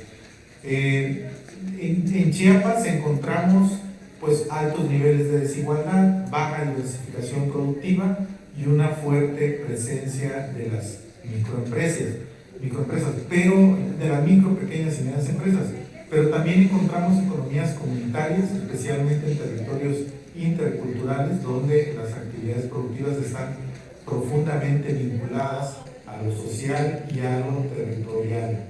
En Chiapas encontramos pues altos niveles de desigualdad, baja diversificación productiva y una fuerte presencia de las microempresas, pero de las micro, pequeñas y medianas empresas. Pero también encontramos economías comunitarias, especialmente en territorios interculturales, donde las actividades productivas están profundamente vinculadas a lo social y a lo territorial.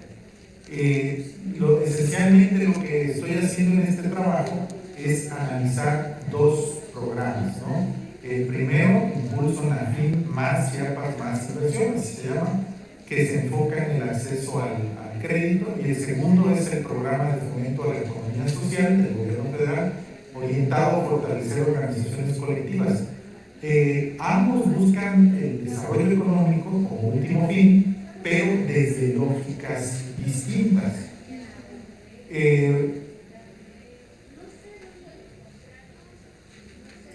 Esencialmente lo que estoy haciendo en este trabajo es analizar dos programas, ¿no? El primero, Impulso NAFIN más Chiapas más Inversión, así se llama, que se enfoca en el acceso al crédito, y el segundo es el programa de fomento a la economía social del gobierno federal, orientado a fortalecer organizaciones colectivas. Ambos buscan el desarrollo económico como último fin, pero desde lógicas distintas.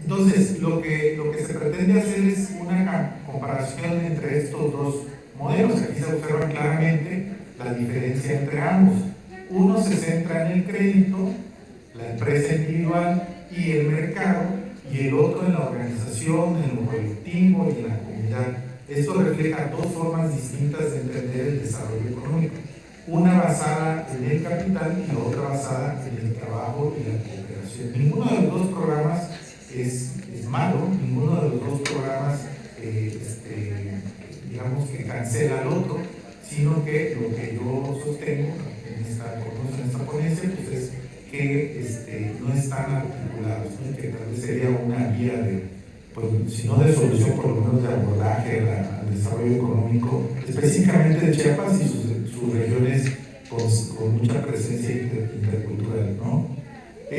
Entonces, lo que se pretende hacer es una comparación entre estos dos modelos. Aquí se observa claramente la diferencia entre ambos. Uno se centra en el crédito, la empresa individual y el mercado, y el otro en la organización, en lo colectivo y en la comunidad. Esto refleja dos formas distintas de entender el desarrollo económico, una basada en el capital y la otra basada en el trabajo y la cooperación. Ninguno de los dos programas es malo, ninguno de los dos programas digamos que cancela al otro, sino que lo que yo sostengo en esta ponencia pues es que no están articulados, ¿no? Que tal vez sería una guía de, pues, si no de solución, por lo menos de abordaje al desarrollo económico, específicamente de Chiapas y sus regiones con mucha presencia intercultural, ¿no?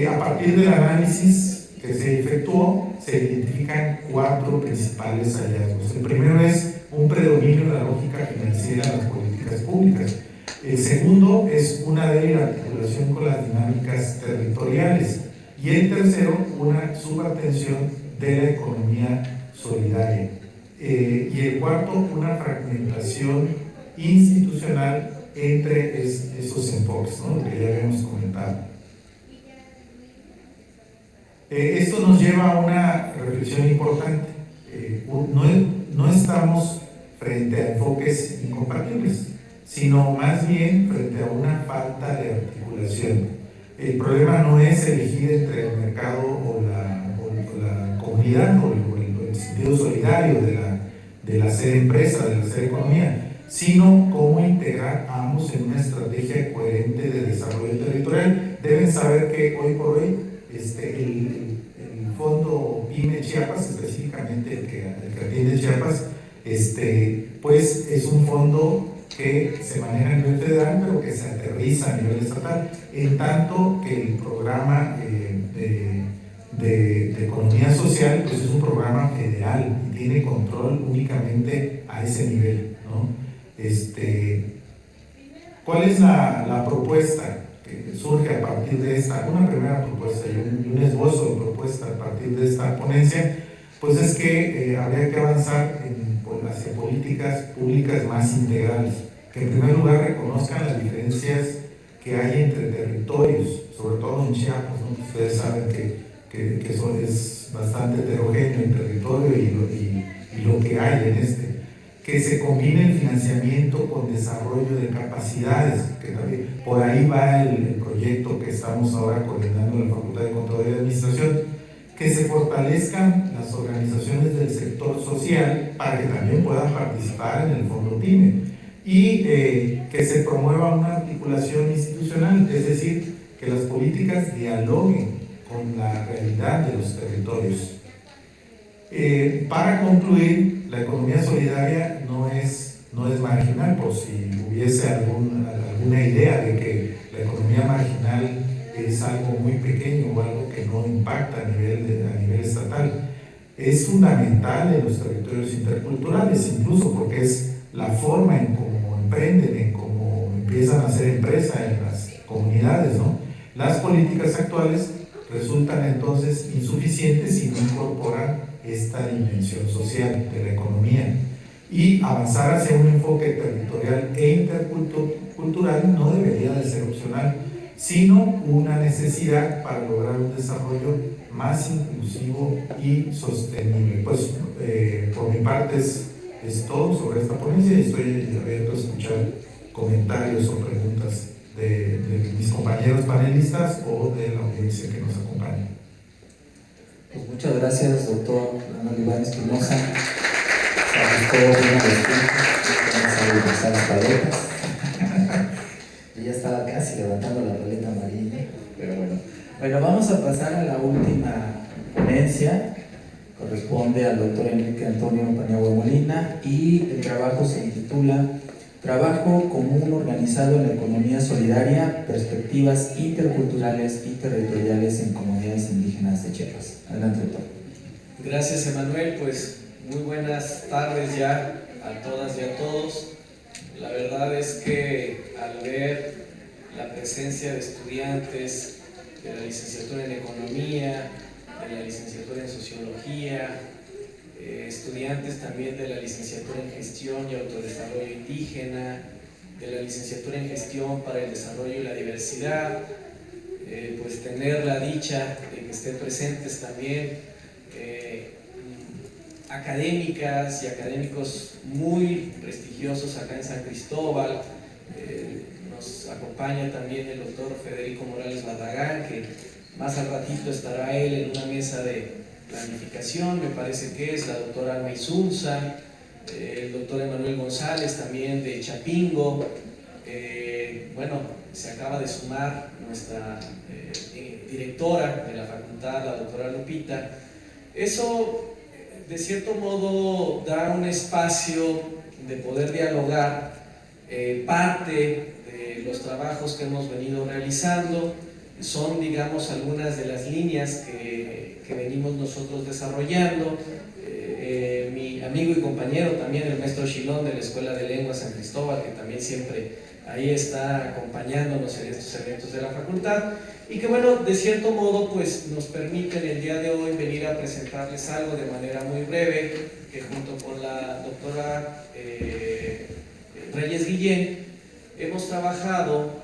A partir del análisis que se efectuó, se identifican cuatro principales hallazgos. El primero es un predominio de la lógica financiera en las políticas públicas. El segundo es una débil articulación con las dinámicas territoriales. Y el tercero, una subatención de la economía solidaria. Y el cuarto, una fragmentación institucional entre esos enfoques, ¿no? Lo que ya habíamos comentado. Esto nos lleva a una reflexión importante. No estamos frente a enfoques incompatibles, sino más bien frente a una falta de articulación. El problema no es elegir entre el mercado o la comunidad o el sentido solidario de la ser empresa, de la ser economía, sino cómo integrar ambos en una estrategia coherente de desarrollo territorial. Deben saber que hoy por hoy el fondo PYME Chiapas, específicamente el que atiende Chiapas, pues es un fondo que se maneja a nivel federal, pero que se aterriza a nivel estatal, en tanto que el programa de economía social pues es un programa federal y tiene control únicamente a ese nivel, ¿no? ¿Cuál es la propuesta que surge a partir de una primera propuesta y un esbozo de propuesta a partir de esta ponencia? Pues es que habría que avanzar hacia políticas públicas más integrales, que en primer lugar reconozcan las diferencias que hay entre territorios, sobre todo en Chiapas, ¿no? Ustedes saben que eso es bastante heterogéneo en territorio y lo que hay en que se combine el financiamiento con desarrollo de capacidades, que también por ahí va el proyecto que estamos ahora coordinando en la Facultad de Contaduría y Administración, que se fortalezcan las organizaciones del sector social para que también puedan participar en el Fondo PYME y que se promueva una articulación institucional, es decir, que las políticas dialoguen con la realidad de los territorios. Para concluir, la economía solidaria no es marginal, por si hubiese alguna idea de que la economía marginal es algo muy pequeño o algo que no impacta a nivel estatal. Es fundamental en los territorios interculturales, incluso porque es la forma en cómo emprenden, en cómo empiezan a hacer empresa en las comunidades, ¿no? Las políticas actuales resultan entonces insuficientes si no incorporan esta dimensión social de la economía. Y avanzar hacia un enfoque territorial e intercultural no debería de ser opcional, sino una necesidad para lograr un desarrollo más inclusivo y sostenible. Pues por mi parte es todo sobre esta ponencia y estoy abierto a escuchar comentarios o preguntas de mis compañeros panelistas o de la audiencia que nos acompaña. Pues muchas gracias, doctor Manuel Iván Espinosa. Las paletas. Yo ya estaba casi levantando la paleta amarilla, pero bueno. Bueno, vamos a pasar a la última ponencia. Corresponde al doctor Enrique Antonio Paniagua Molina y el trabajo se intitula Trabajo común organizado en la economía solidaria, perspectivas interculturales y territoriales en comunidades indígenas de Chiapas. Adelante, doctor. Gracias, Emanuel. Pues muy buenas tardes ya a todas y a todos. La verdad es que al ver la presencia de estudiantes de la licenciatura en Economía, de la licenciatura en Sociología, estudiantes también de la licenciatura en Gestión y Autodesarrollo Indígena, de la licenciatura en Gestión para el Desarrollo y la Diversidad, pues tener la dicha de que estén presentes también académicas y académicos muy prestigiosos acá en San Cristóbal. Nos acompaña también el doctor Federico Morales Barragán, que más al ratito estará él en una mesa de planificación, me parece que es la doctora Alma Isunza, el doctor Emanuel González también de Chapingo. Bueno, se acaba de sumar nuestra directora de la facultad, la doctora Lupita. Eso de cierto modo da un espacio de poder dialogar parte de los trabajos que hemos venido realizando. Son, digamos, algunas de las líneas que venimos nosotros desarrollando. Mi amigo y compañero también, el maestro Chilón de la Escuela de Lengua San Cristóbal, que también siempre ahí está acompañándonos en estos eventos de la facultad, y que bueno, de cierto modo pues nos permiten el día de hoy venir a presentarles algo de manera muy breve, que junto con la doctora Reyes Guillén hemos trabajado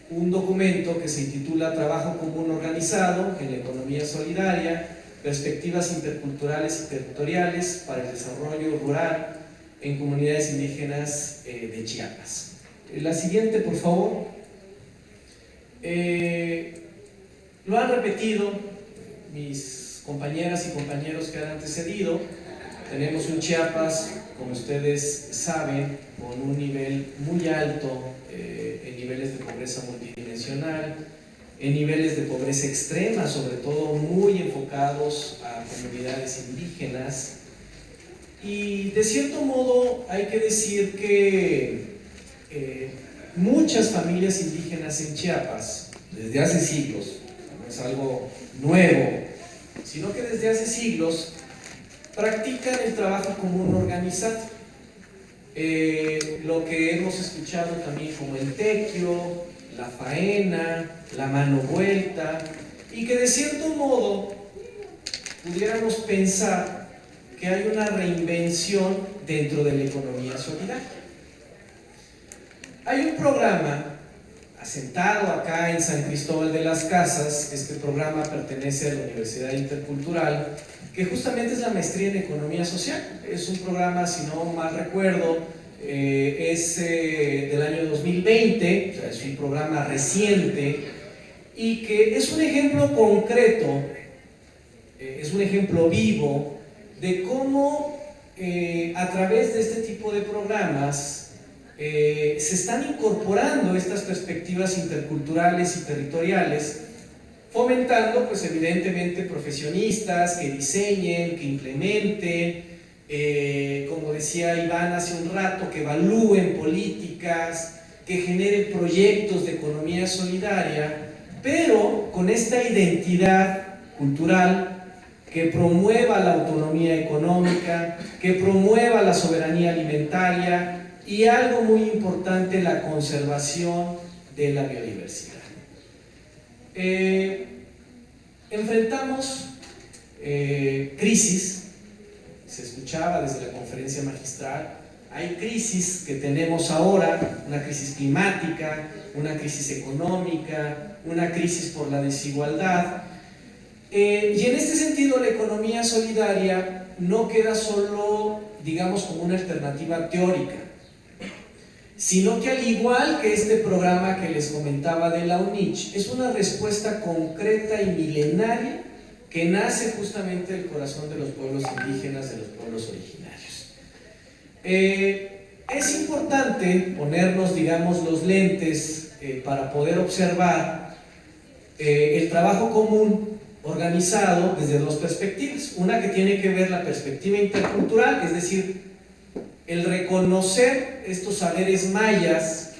un documento que se intitula Trabajo común organizado en la economía solidaria, perspectivas interculturales y territoriales para el desarrollo rural en comunidades indígenas de Chiapas. La siguiente, por favor. Lo han repetido mis compañeras y compañeros que han antecedido. Tenemos un Chiapas, como ustedes saben, con un nivel muy alto en niveles de pobreza multidimensional, en niveles de pobreza extrema, sobre todo muy enfocados a comunidades indígenas. Y de cierto modo hay que decir que muchas familias indígenas en Chiapas, desde hace siglos, no es algo nuevo, sino que desde hace siglos practican el trabajo común organizado. Lo que hemos escuchado también como el tequio, la faena, la mano vuelta, y que de cierto modo pudiéramos pensar que hay una reinvención dentro de la economía solidaria. Hay un programa asentado acá en San Cristóbal de las Casas. Este programa pertenece a la Universidad Intercultural, que justamente es la maestría en economía social. Es un programa, si no mal recuerdo, es del año 2020, o sea, es un programa reciente, y que es un ejemplo concreto, es un ejemplo vivo de cómo a través de este tipo de programas se están incorporando estas perspectivas interculturales y territoriales, fomentando pues evidentemente profesionistas que diseñen, que implementen, como decía Iván hace un rato, que evalúen políticas, que generen proyectos de economía solidaria, pero con esta identidad cultural que promueva la autonomía económica, que promueva la soberanía alimentaria y algo muy importante, la conservación de la biodiversidad. Enfrentamos crisis, se escuchaba desde la conferencia magistral, hay crisis que tenemos ahora, una crisis climática, una crisis económica, una crisis por la desigualdad, y en este sentido la economía solidaria no queda solo, digamos, como una alternativa teórica, sino que al igual que este programa que les comentaba de la UNICH, es una respuesta concreta y milenaria que nace justamente del corazón de los pueblos indígenas, de los pueblos originarios. Es importante ponernos, digamos, los lentes para poder observar el trabajo común organizado desde dos perspectivas. Una que tiene que ver la perspectiva intercultural, es decir, el reconocer estos saberes mayas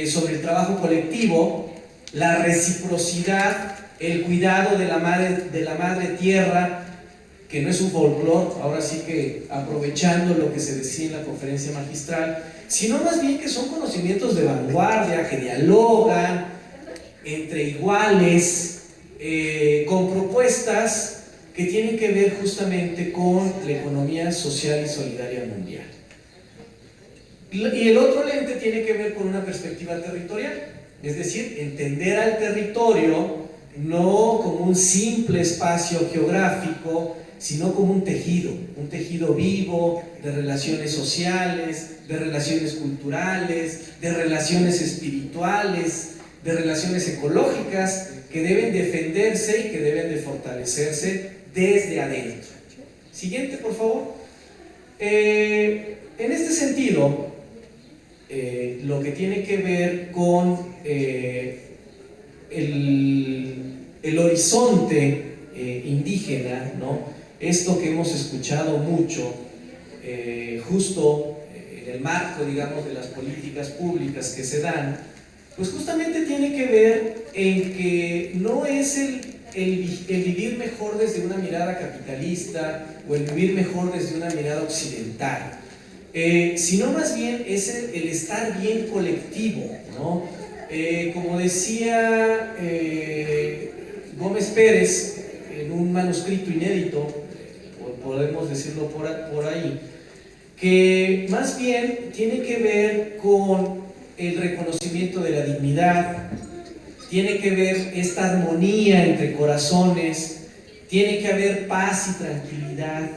sobre el trabajo colectivo, la reciprocidad, el cuidado de la madre tierra, que no es un folclore, ahora sí que aprovechando lo que se decía en la conferencia magistral, sino más bien que son conocimientos de vanguardia, que dialogan entre iguales, con propuestas que tienen que ver justamente con la economía social y solidaria mundial. Y el otro lente tiene que ver con una perspectiva territorial, es decir, entender al territorio no como un simple espacio geográfico, sino como un tejido vivo de relaciones sociales, de relaciones culturales, de relaciones espirituales, de relaciones ecológicas que deben defenderse y que deben de fortalecerse desde adentro. Siguiente, por favor. En este sentido, lo que tiene que ver con el horizonte indígena, ¿no? Esto que hemos escuchado mucho, justo en el marco, digamos, de las políticas públicas que se dan, pues justamente tiene que ver en que no es el vivir mejor desde una mirada capitalista o el vivir mejor desde una mirada occidental, sino más bien es el estar bien colectivo, ¿no? Como decía Gómez Pérez en un manuscrito inédito, podemos decirlo por ahí, que más bien tiene que ver con el reconocimiento de la dignidad, tiene que ver esta armonía entre corazones, tiene que haber paz y tranquilidad,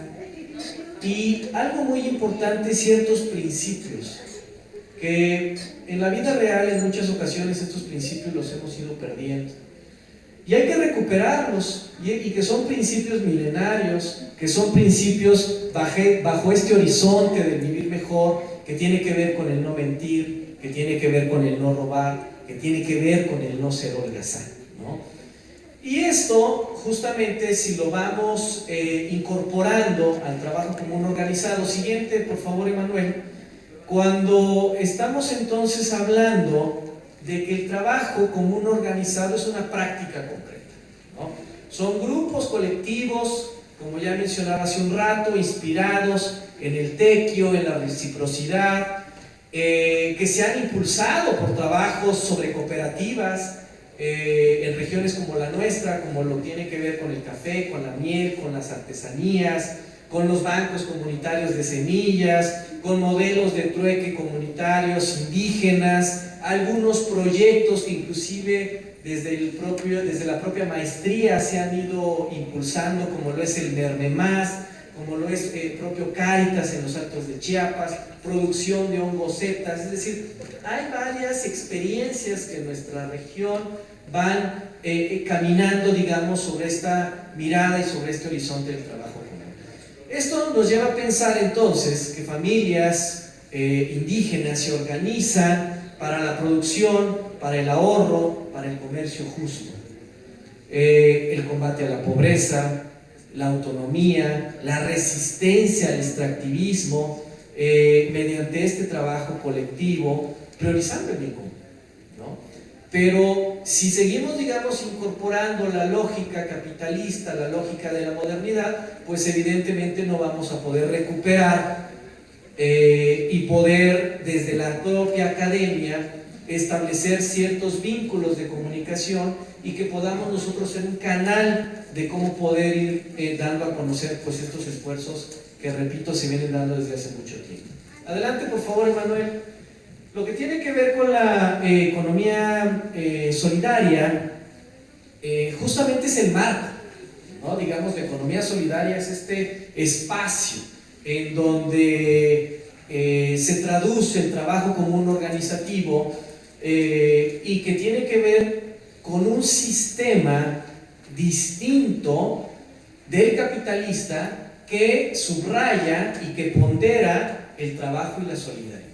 y algo muy importante, ciertos principios, que en la vida real en muchas ocasiones estos principios los hemos ido perdiendo. Y hay que recuperarlos, y que son principios milenarios, que son principios bajo este horizonte del vivir mejor, que tiene que ver con el no mentir, que tiene que ver con el no robar, que tiene que ver con el no ser holgazán, ¿no? Y esto, justamente, si lo vamos incorporando al trabajo común organizado. Siguiente, por favor, Emanuel. Cuando estamos entonces hablando de que el trabajo común organizado es una práctica concreta, ¿no? Son grupos colectivos, como ya mencionaba hace un rato, inspirados en el tequio, en la reciprocidad, que se han impulsado por trabajos sobre cooperativas en regiones como la nuestra, como lo tiene que ver con el café, con la miel, con las artesanías, con los bancos comunitarios de semillas, con modelos de trueque comunitarios indígenas, algunos proyectos que inclusive desde la propia maestría se han ido impulsando, como lo es el Mermemás, como lo es el propio Cáritas en los Altos de Chiapas, producción de hongos setas. Es decir, hay varias experiencias que en nuestra región van caminando, digamos, sobre esta mirada y sobre este horizonte del trabajo común. Esto nos lleva a pensar entonces que familias indígenas se organizan para la producción, para el ahorro, para el comercio justo, el combate a la pobreza, la autonomía, la resistencia al extractivismo, mediante este trabajo colectivo, priorizando el bien común, ¿no? Pero si seguimos, digamos, incorporando la lógica capitalista, la lógica de la modernidad, pues evidentemente no vamos a poder recuperar y poder desde la propia academia establecer ciertos vínculos de comunicación y que podamos nosotros ser un canal de cómo poder ir dando a conocer pues estos esfuerzos que, repito, se vienen dando desde hace mucho tiempo. Adelante, por favor, Emanuel. Lo que tiene que ver con la economía solidaria, justamente es el marco, ¿no? Digamos, la economía solidaria es este espacio en donde se traduce el trabajo común organizativo y que tiene que ver con un sistema distinto del capitalista que subraya y que pondera el trabajo y la solidaridad.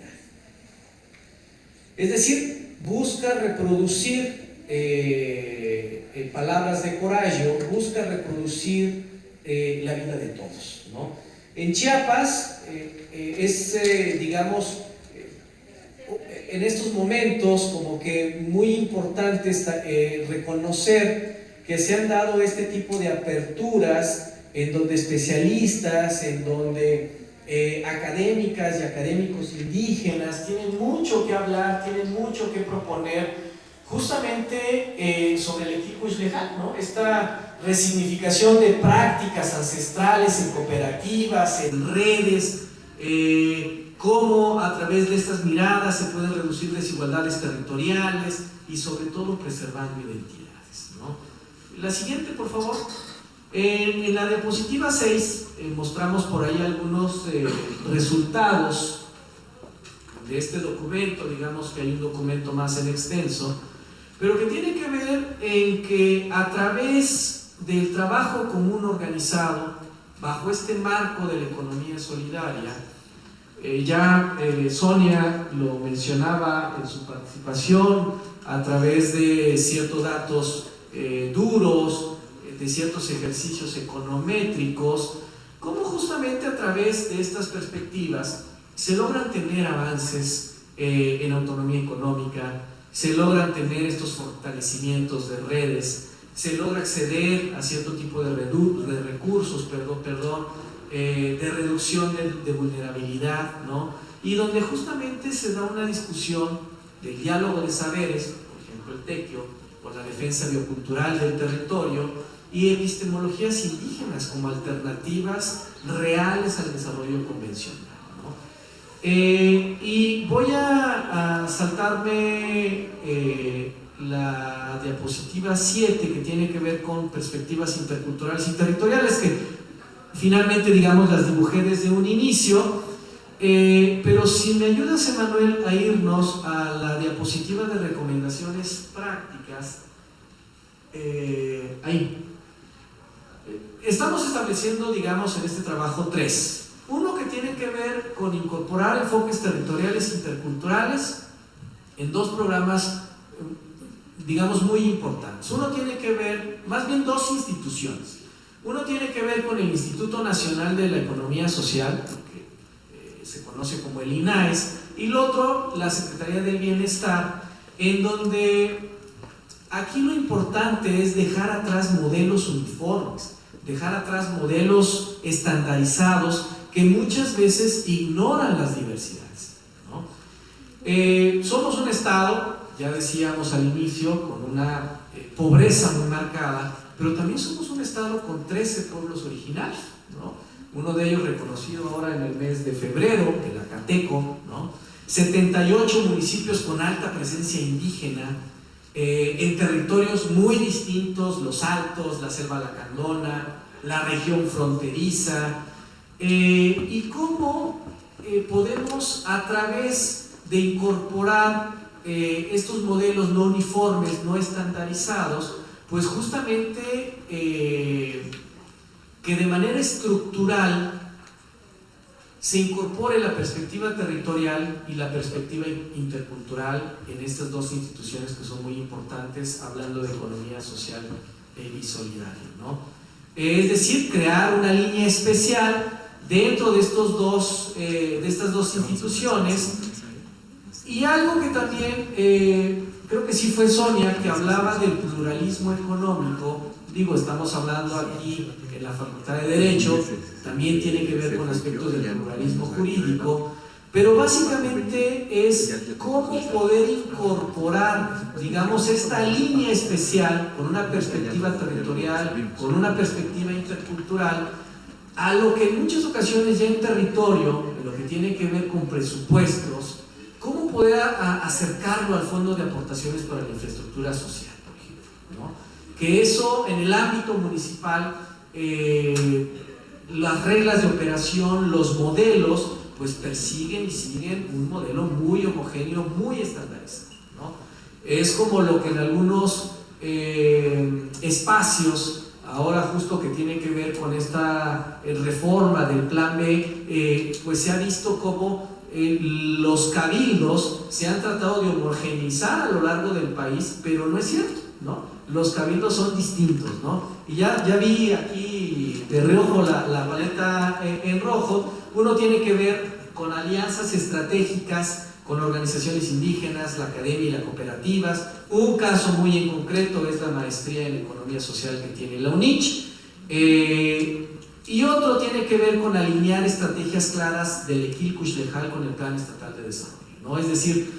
Es decir, busca reproducir palabras de Corallo, busca reproducir la vida de todos, ¿no? En Chiapas digamos, en estos momentos como que muy importante reconocer que se han dado este tipo de aperturas en donde especialistas, en donde académicas y académicos indígenas tienen mucho que hablar, tienen mucho que proponer justamente sobre el Equicuixlejan, ¿no? Esta resignificación de prácticas ancestrales en cooperativas, en redes, cómo a través de estas miradas se pueden reducir desigualdades territoriales y sobre todo preservando identidades, ¿no? La siguiente, por favor. En la diapositiva 6 mostramos por ahí algunos resultados de este documento. Digamos que hay un documento más en extenso, pero que tiene que ver en que a través del trabajo común organizado, bajo este marco de la economía solidaria, Sonia lo mencionaba en su participación, a través de ciertos datos duros, de ciertos ejercicios econométricos, cómo justamente a través de estas perspectivas se logran tener avances en autonomía económica, se logran tener estos fortalecimientos de redes, se logra acceder a cierto tipo de recursos, de reducción de vulnerabilidad, ¿no? Y donde justamente se da una discusión del diálogo de saberes, por ejemplo el tequio, por la defensa biocultural del territorio, y epistemologías indígenas como alternativas reales al desarrollo convencional, ¿no? Y voy a saltarme la diapositiva 7, que tiene que ver con perspectivas interculturales y territoriales, que finalmente, digamos, las dibujé desde un inicio, pero si me ayudas, Emanuel, a irnos a la diapositiva de recomendaciones prácticas, ahí. Estamos estableciendo, digamos, en este trabajo 3. Uno que tiene que ver con incorporar enfoques territoriales e interculturales en dos programas, digamos, muy importantes. Uno tiene que ver, más bien dos instituciones. Uno tiene que ver con el Instituto Nacional de la Economía Social, que se conoce como el INAES, y el otro, la Secretaría del Bienestar, en donde aquí lo importante es dejar atrás modelos uniformes, dejar atrás modelos estandarizados que muchas veces ignoran las diversidades, ¿no? Somos un estado, ya decíamos al inicio, con una pobreza muy marcada, pero también somos un estado con 13 pueblos originarios, ¿no? Uno de ellos reconocido ahora en el mes de febrero, el Acateco, ¿no? 78 municipios con alta presencia indígena, en territorios muy distintos: Los Altos, la Selva Lacandona, la región fronteriza, y cómo podemos, a través de incorporar estos modelos no uniformes, no estandarizados, pues justamente que de manera estructural se incorpore la perspectiva territorial y la perspectiva intercultural en estas dos instituciones que son muy importantes, hablando de economía social y solidaria, ¿no? Es decir, crear una línea especial dentro de estas dos instituciones. Y algo que también creo que sí fue Sonia, que hablaba del pluralismo económico. Digo, estamos hablando aquí en la Facultad de Derecho, también tiene que ver con aspectos del pluralismo jurídico, pero básicamente es cómo poder incorporar, digamos, esta línea especial con una perspectiva territorial, con una perspectiva intercultural, a lo que en muchas ocasiones ya en territorio, en lo que tiene que ver con presupuestos, cómo poder acercarlo al Fondo de Aportaciones para la Infraestructura Social, por ejemplo, ¿no? Que eso en el ámbito municipal, las reglas de operación, los modelos, pues persiguen y siguen un modelo muy homogéneo, muy estandarizado, ¿no? Es como lo que en algunos espacios, ahora justo que tiene que ver con esta reforma del Plan B, pues se ha visto como los cabildos se han tratado de homogeneizar a lo largo del país, pero no es cierto, ¿no? Los cabildos son distintos, ¿no? Y ya vi aquí de reojo la paleta en rojo. Uno tiene que ver con alianzas estratégicas con organizaciones indígenas, la academia y las cooperativas. Un caso muy en concreto es la maestría en economía social que tiene la UNICH. Y otro tiene que ver con alinear estrategias claras del Equilcush-Lejal con el Plan Estatal de Desarrollo, ¿no? Es decir,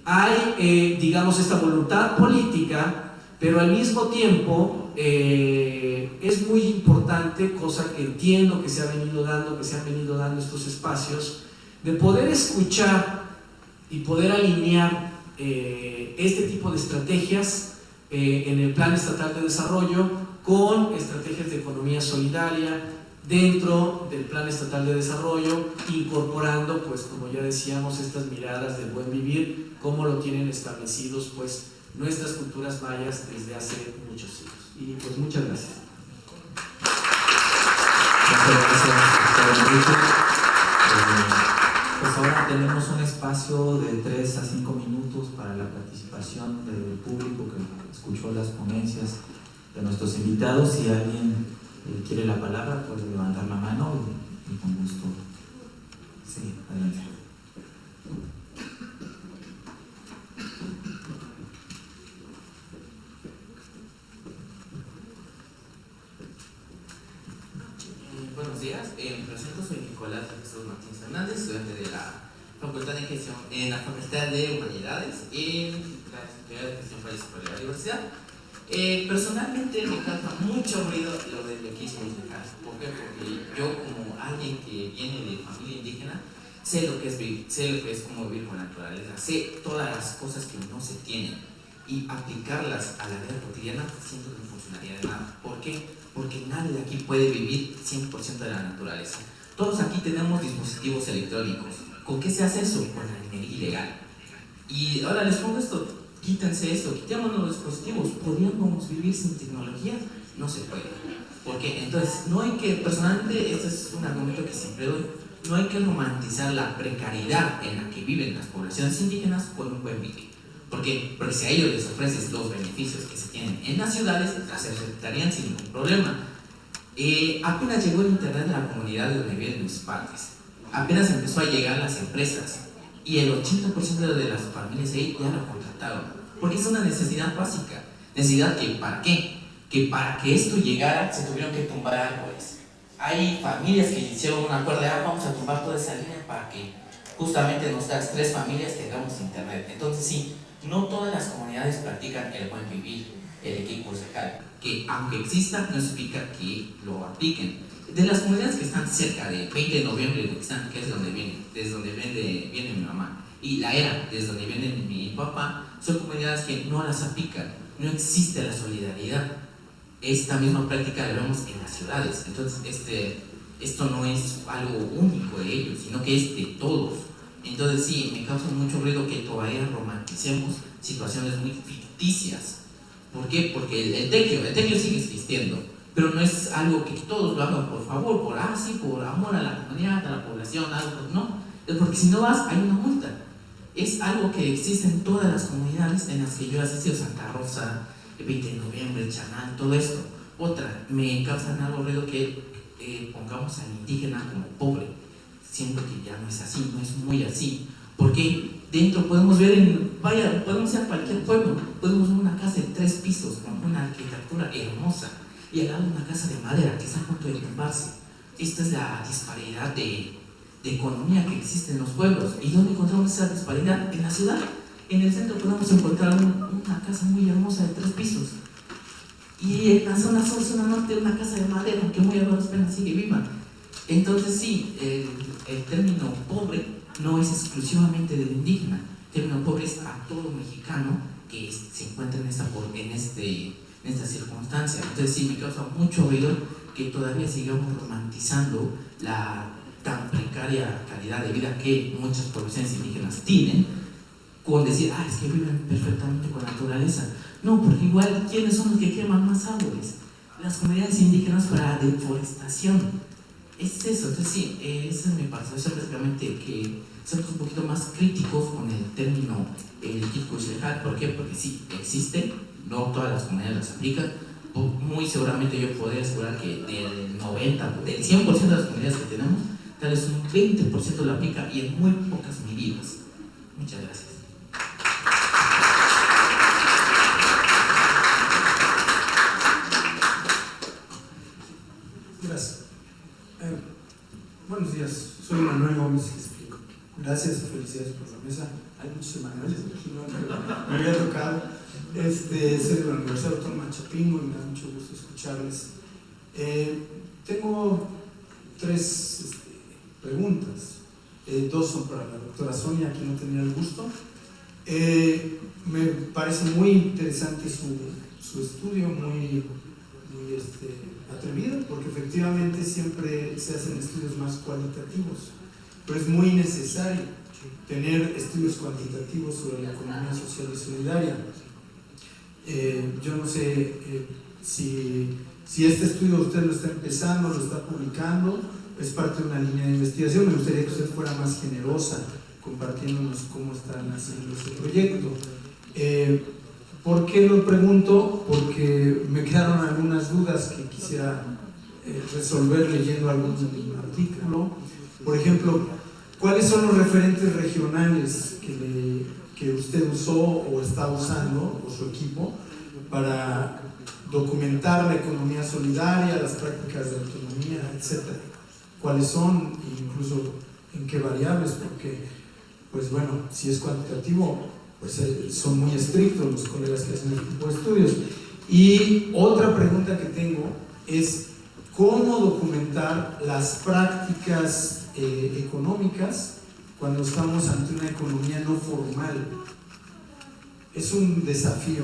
hay, digamos, esta voluntad política, pero al mismo tiempo es muy importante, cosa que entiendo que se han venido dando estos espacios, de poder escuchar y poder alinear este tipo de estrategias en el Plan Estatal de Desarrollo con estrategias de economía solidaria dentro del Plan Estatal de Desarrollo, incorporando, pues como ya decíamos, estas miradas del buen vivir, como lo tienen establecidos pues nuestras culturas mayas desde hace muchos siglos. Y pues muchas gracias. Muchas gracias, doctor Enrique. Pues ahora tenemos un espacio de 3 a 5 minutos para la participación del público que escuchó las ponencias de nuestros invitados. Si alguien quiere la palabra, puede levantar la mano y con gusto. Sí, adelante. Buenos días, me presento, soy Nicolás Jesús Martínez Hernández, estudiante de la Facultad de Gestión, en la Facultad de Humanidades, en la Secretaría de Gestión para la Diversidad. Personalmente me causa mucho ruido lo del Equilcush-Lejal. ¿Por qué? Porque yo, como alguien que viene de familia indígena, sé lo que es vivir, sé lo que es como vivir con la naturaleza, sé todas las cosas que no se tienen, y aplicarlas a la vida cotidiana siento que no funcionaría de nada. ¿Por qué? Porque nadie de aquí puede vivir 100% de la naturaleza. Todos aquí tenemos dispositivos electrónicos. ¿Con qué se hace eso? Con la minería ilegal. Y ahora les pongo esto, quítense esto, quitémonos los dispositivos. ¿Podríamos vivir sin tecnología? No se puede. ¿Por qué? Entonces, no hay que, personalmente, este es un argumento que siempre doy, no hay que romantizar la precariedad en la que viven las poblaciones indígenas con un buen vivir. ¿Por qué? Porque si a ellos les ofreces los beneficios que se tienen en las ciudades, las aceptarían sin ningún problema. Apenas llegó el internet a la comunidad de donde viven mis padres, apenas empezó a llegar las empresas y el 80% de las familias ahí ya lo contrataron, porque es una necesidad básica. Necesidad que, ¿para qué? Que para que esto llegara se tuvieron que tumbar árboles. Hay familias que hicieron un acuerdo de vamos a tumbar toda esa línea para que justamente nuestras 3 familias tengamos internet. Entonces sí, no todas las comunidades practican el buen vivir, el Equilcush-Lejal, que aunque exista no significa que lo apliquen. De las comunidades que están cerca de 20 de noviembre, que es donde viene, desde donde viene mi mamá, y la ERA, desde donde viene mi papá, son comunidades que no las aplican, no existe la solidaridad. Esta misma práctica la vemos en las ciudades. Entonces esto no es algo único de ellos, sino que es de todos. Entonces sí, me causa mucho ruido que todavía romanticemos situaciones muy ficticias. ¿Por qué? Porque el tequio sigue existiendo, pero no es algo que todos lo hagan por favor, por amor a la comunidad, a la población, algo, no. Es porque si no vas, hay una multa. Es algo que existe en todas las comunidades en las que yo he asistido, Santa Rosa, el 20 de noviembre, el Chanal, todo esto. Otra, me causa algo ruido que pongamos al indígena como pobre. Siento que ya no es así, no es muy así. Porque dentro podemos ver, podemos ir a cualquier pueblo, podemos ver una casa de 3 pisos con una arquitectura hermosa y al lado una casa de madera que está a punto de tumbarse. Esta es la disparidad de economía que existe en los pueblos. ¿Y dónde encontramos esa disparidad? En la ciudad. En el centro podemos encontrar una casa muy hermosa de 3 pisos. Y en la zona sur, zona norte, una casa de madera que muy a duras penas sigue viva. Entonces sí, el término pobre no es exclusivamente del indígena. El término pobre es a todo mexicano que se encuentra en esta circunstancia. Entonces sí, me causa mucho ruido que todavía sigamos romantizando la tan precaria calidad de vida que muchas poblaciones indígenas tienen, con decir, es que viven perfectamente con la naturaleza. No, porque igual, ¿quiénes son los que queman más árboles? Las comunidades indígenas para deforestación. Es eso. Entonces sí, esa es mi participación, básicamente, que somos un poquito más críticos con el término Kikuxlejal. ¿Por qué? Porque sí, existe, no todas las comunidades las aplican. Muy seguramente yo podría asegurar que del 100% de las comunidades que tenemos, tal vez un 20% lo aplica y en muy pocas medidas. Muchas gracias. Gracias. Buenos días, soy Manuel Gómez y explico. Gracias y felicidades por la mesa. Hay muchos Emanueles aquí, no me había tocado. Soy de la Universidad Autónoma de Chapingo y me da mucho gusto escucharles. Tengo 3 preguntas. 2 son para la doctora Sonia, a quien no tenía el gusto. Me parece muy interesante su estudio, muy atrevido, porque efectivamente siempre se hacen estudios más cualitativos, pero es muy necesario tener estudios cuantitativos sobre la economía social y solidaria. Yo no sé si este estudio usted lo está empezando, lo está publicando, es parte de una línea de investigación. Me gustaría que usted fuera más generosa compartiéndonos cómo están haciendo este proyecto. ¿Por qué lo pregunto? Porque me quedaron algunas dudas que quisiera resolver leyendo algún artículo. Por ejemplo, ¿cuáles son los referentes regionales que usted usó o está usando, o su equipo, para documentar la economía solidaria, las prácticas de autonomía, etcétera? ¿Cuáles son? Incluso en qué variables, porque, pues bueno, si es cuantitativo, pues son muy estrictos los colegas que hacen este tipo de estudios. Y otra pregunta que tengo es cómo documentar las prácticas económicas cuando estamos ante una economía no formal. Es un desafío.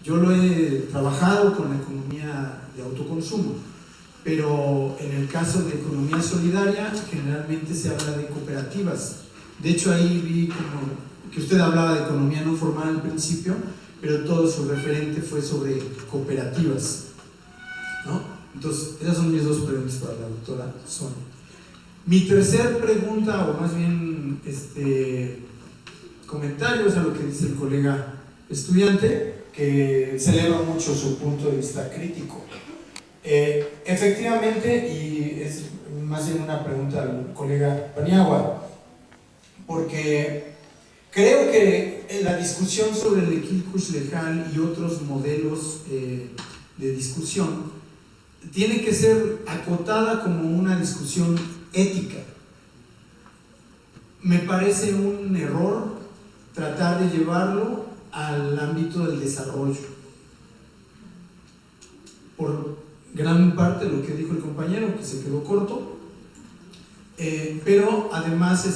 Yo lo he trabajado con la economía de autoconsumo, pero en el caso de economía solidaria generalmente se habla de cooperativas. De hecho ahí vi como que usted hablaba de economía no formal al principio, pero todo su referente fue sobre cooperativas, ¿no? Entonces, esas son mis 2 preguntas para la doctora Sonia. Mi tercer pregunta, o más bien comentario, es a lo que dice el colega estudiante, que celebra mucho su punto de vista crítico. Efectivamente, y es más bien una pregunta al colega Paniagua, porque creo que en la discusión sobre el Kikuxlejal y otros modelos de discusión tiene que ser acotada como una discusión ética. Me parece un error tratar de llevarlo al ámbito del desarrollo. Por gran parte de lo que dijo el compañero, que se quedó corto, pero además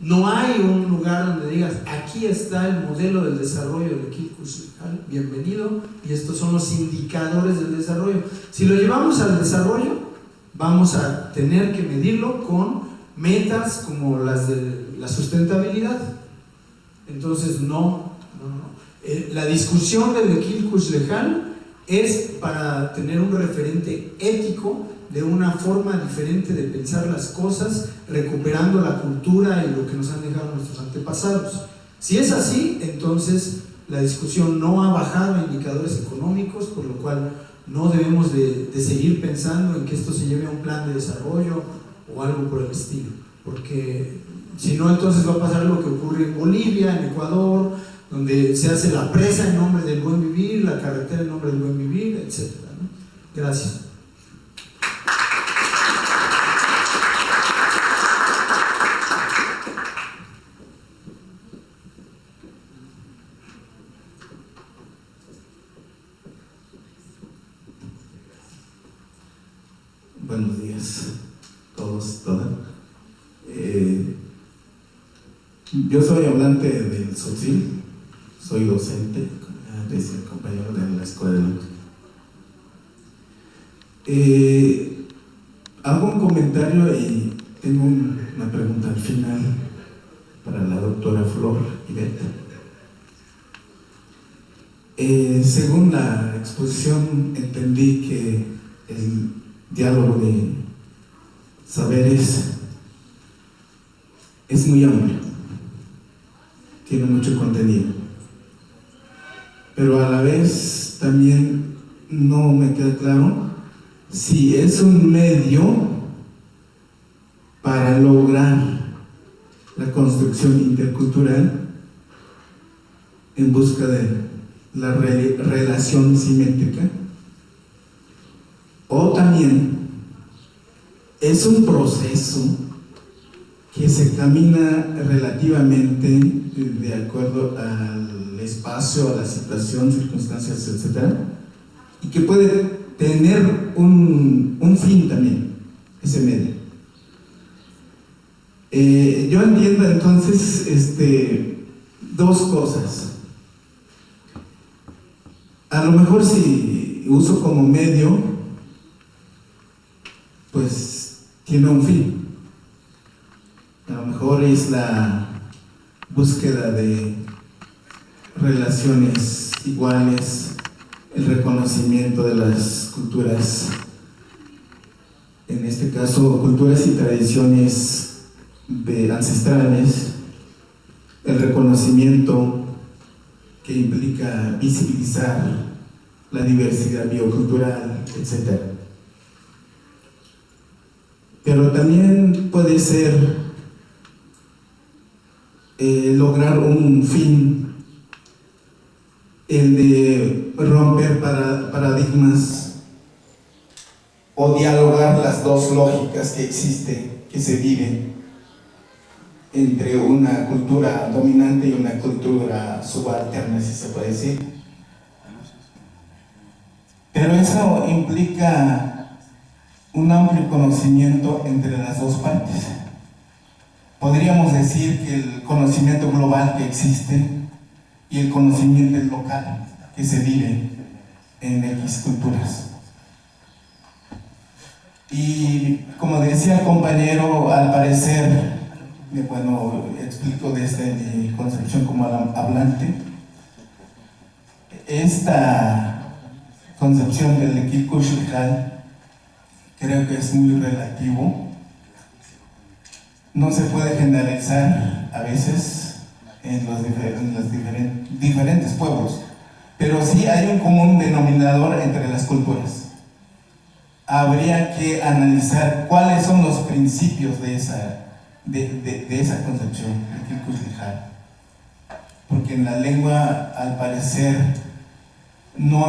no hay un lugar donde digas, aquí está el modelo del desarrollo del Kikuxlejal, bienvenido, y estos son los indicadores del desarrollo. Si lo llevamos al desarrollo, vamos a tener que medirlo con metas como las del la sustentabilidad. Entonces, no. La discusión del Ekilkush Lejal es para tener un referente ético de una forma diferente de pensar las cosas, recuperando la cultura y lo que nos han dejado nuestros antepasados. Si es así, entonces la discusión no ha bajado a indicadores económicos, por lo cual no debemos de seguir pensando en que esto se lleve a un plan de desarrollo o algo por el estilo, porque si no, entonces va a pasar lo que ocurre en Bolivia, en Ecuador, donde se hace la presa en nombre del buen vivir, la carretera en nombre del buen vivir, etc., ¿no? Gracias. Buenos días todos, todas. Yo soy hablante del SOTSIL, soy docente, decía compañero de la escuela. Hago un comentario y tengo una pregunta al final para la doctora Flor Ivette. Según la exposición entendí que el diálogo de saberes es muy amplio, tiene mucho contenido, pero a la vez también no me queda claro si es un medio para lograr la construcción intercultural en busca de la relación simétrica, o también es un proceso que se camina relativamente de acuerdo al espacio, a la situación, circunstancias, etc., y que puede tener un fin también, ese medio. Yo entiendo entonces dos cosas. A lo mejor si uso como medio, pues tiene un fin. A lo mejor es la búsqueda de relaciones iguales, el reconocimiento de las culturas, en este caso culturas y tradiciones ancestrales, el reconocimiento que implica visibilizar la diversidad biocultural, etc. Pero también puede ser lograr un fin, el de romper paradigmas o dialogar las dos lógicas que existen, que se viven entre una cultura dominante y una cultura subalterna, si se puede decir. Pero eso implica un amplio conocimiento entre las dos partes. Podríamos decir que el conocimiento global que existe y el conocimiento local que se vive en X culturas. Y como decía el compañero, al parecer, bueno, explico desde mi concepción como hablante, esta concepción del Ekilkush Lejal creo que es muy relativo. No se puede generalizar a veces en los diferentes pueblos, pero sí hay un común denominador entre las culturas. Habría que analizar cuáles son los principios de esa concepción de Ekilkush Lejal, porque en la lengua al parecer no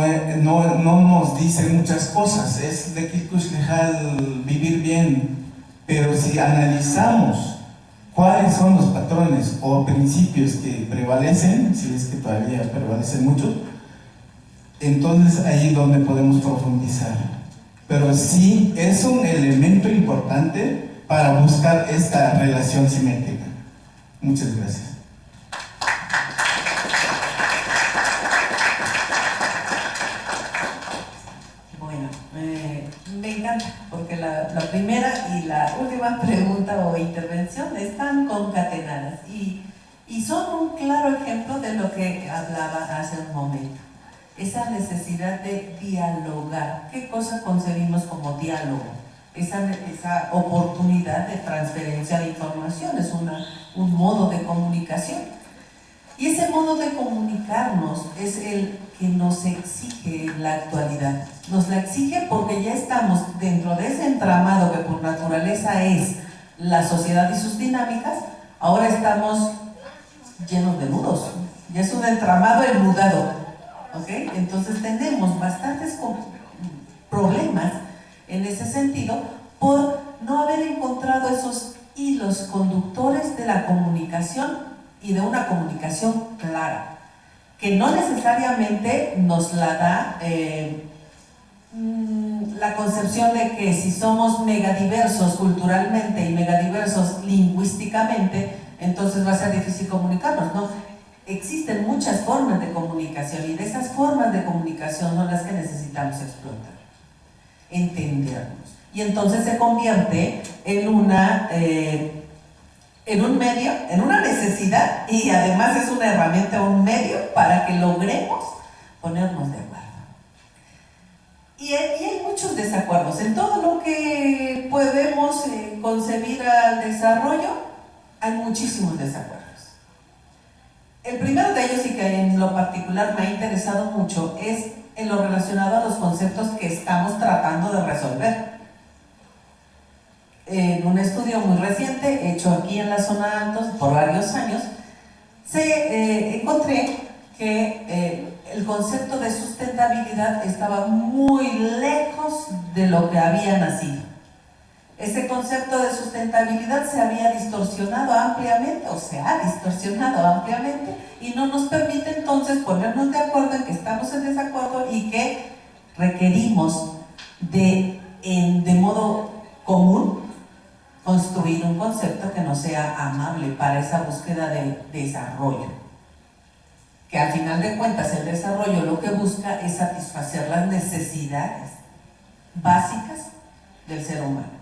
nos dice muchas cosas. Es de Ekilkush Lejal vivir bien, pero si analizamos cuáles son los patrones o principios que prevalecen, si es que todavía prevalecen mucho, entonces ahí es donde podemos profundizar. Pero sí es un elemento importante para buscar esta relación simétrica. Muchas gracias. Bueno, Me encanta, porque la primera y la última pregunta o intervención están concatenadas y son un claro ejemplo de lo que hablaba hace un momento. Esa necesidad de dialogar. ¿Qué cosa concebimos como diálogo? Esa oportunidad de transferencia de información, es un modo de comunicación. Y ese modo de comunicarnos es el que nos exige en la actualidad. Nos la exige porque ya estamos dentro de ese entramado que por naturaleza es la sociedad y sus dinámicas. Ahora estamos llenos de nudos. Ya es un entramado enmudado. ¿Okay? Entonces tenemos bastantes problemas en ese sentido por no haber encontrado esos hilos conductores de la comunicación y de una comunicación clara, que no necesariamente nos la da la concepción de que si somos megadiversos culturalmente y megadiversos lingüísticamente, entonces va a ser difícil comunicarnos, ¿no? Existen muchas formas de comunicación y de esas formas de comunicación son las que necesitamos explotar, entendernos. Y entonces se convierte en un medio, en una necesidad y además es una herramienta, un medio para que logremos ponernos de acuerdo. Y hay muchos desacuerdos. En todo lo que podemos concebir al desarrollo, hay muchísimos desacuerdos. El primero de ellos, y que en lo particular me ha interesado mucho, es en lo relacionado a los conceptos que estamos tratando de resolver. En un estudio muy reciente, hecho aquí en la zona Altos por varios años, encontré que el concepto de sustentabilidad estaba muy lejos de lo que había nacido. Ese concepto de sustentabilidad se había distorsionado ampliamente, o se ha distorsionado ampliamente, y no nos permite entonces ponernos de acuerdo en que estamos en desacuerdo y que requerimos de modo común construir un concepto que nos sea amable para esa búsqueda de desarrollo. Que al final de cuentas el desarrollo lo que busca es satisfacer las necesidades básicas del ser humano.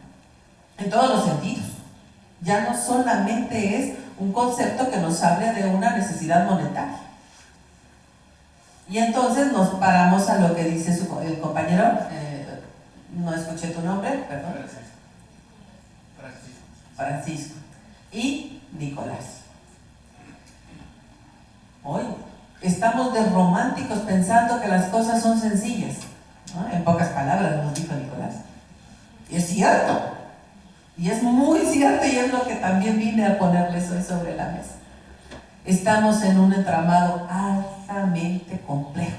En todos los sentidos. Ya no solamente es un concepto que nos hable de una necesidad monetaria. Y entonces nos paramos a lo que dice el compañero, no escuché tu nombre, perdón. Francisco. Y Nicolás. Hoy estamos de románticos pensando que las cosas son sencillas, ¿no? En pocas palabras nos dijo Nicolás. Y es cierto. Y es muy cierto, y es lo que también vine a ponerles hoy sobre la mesa. Estamos en un entramado altamente complejo.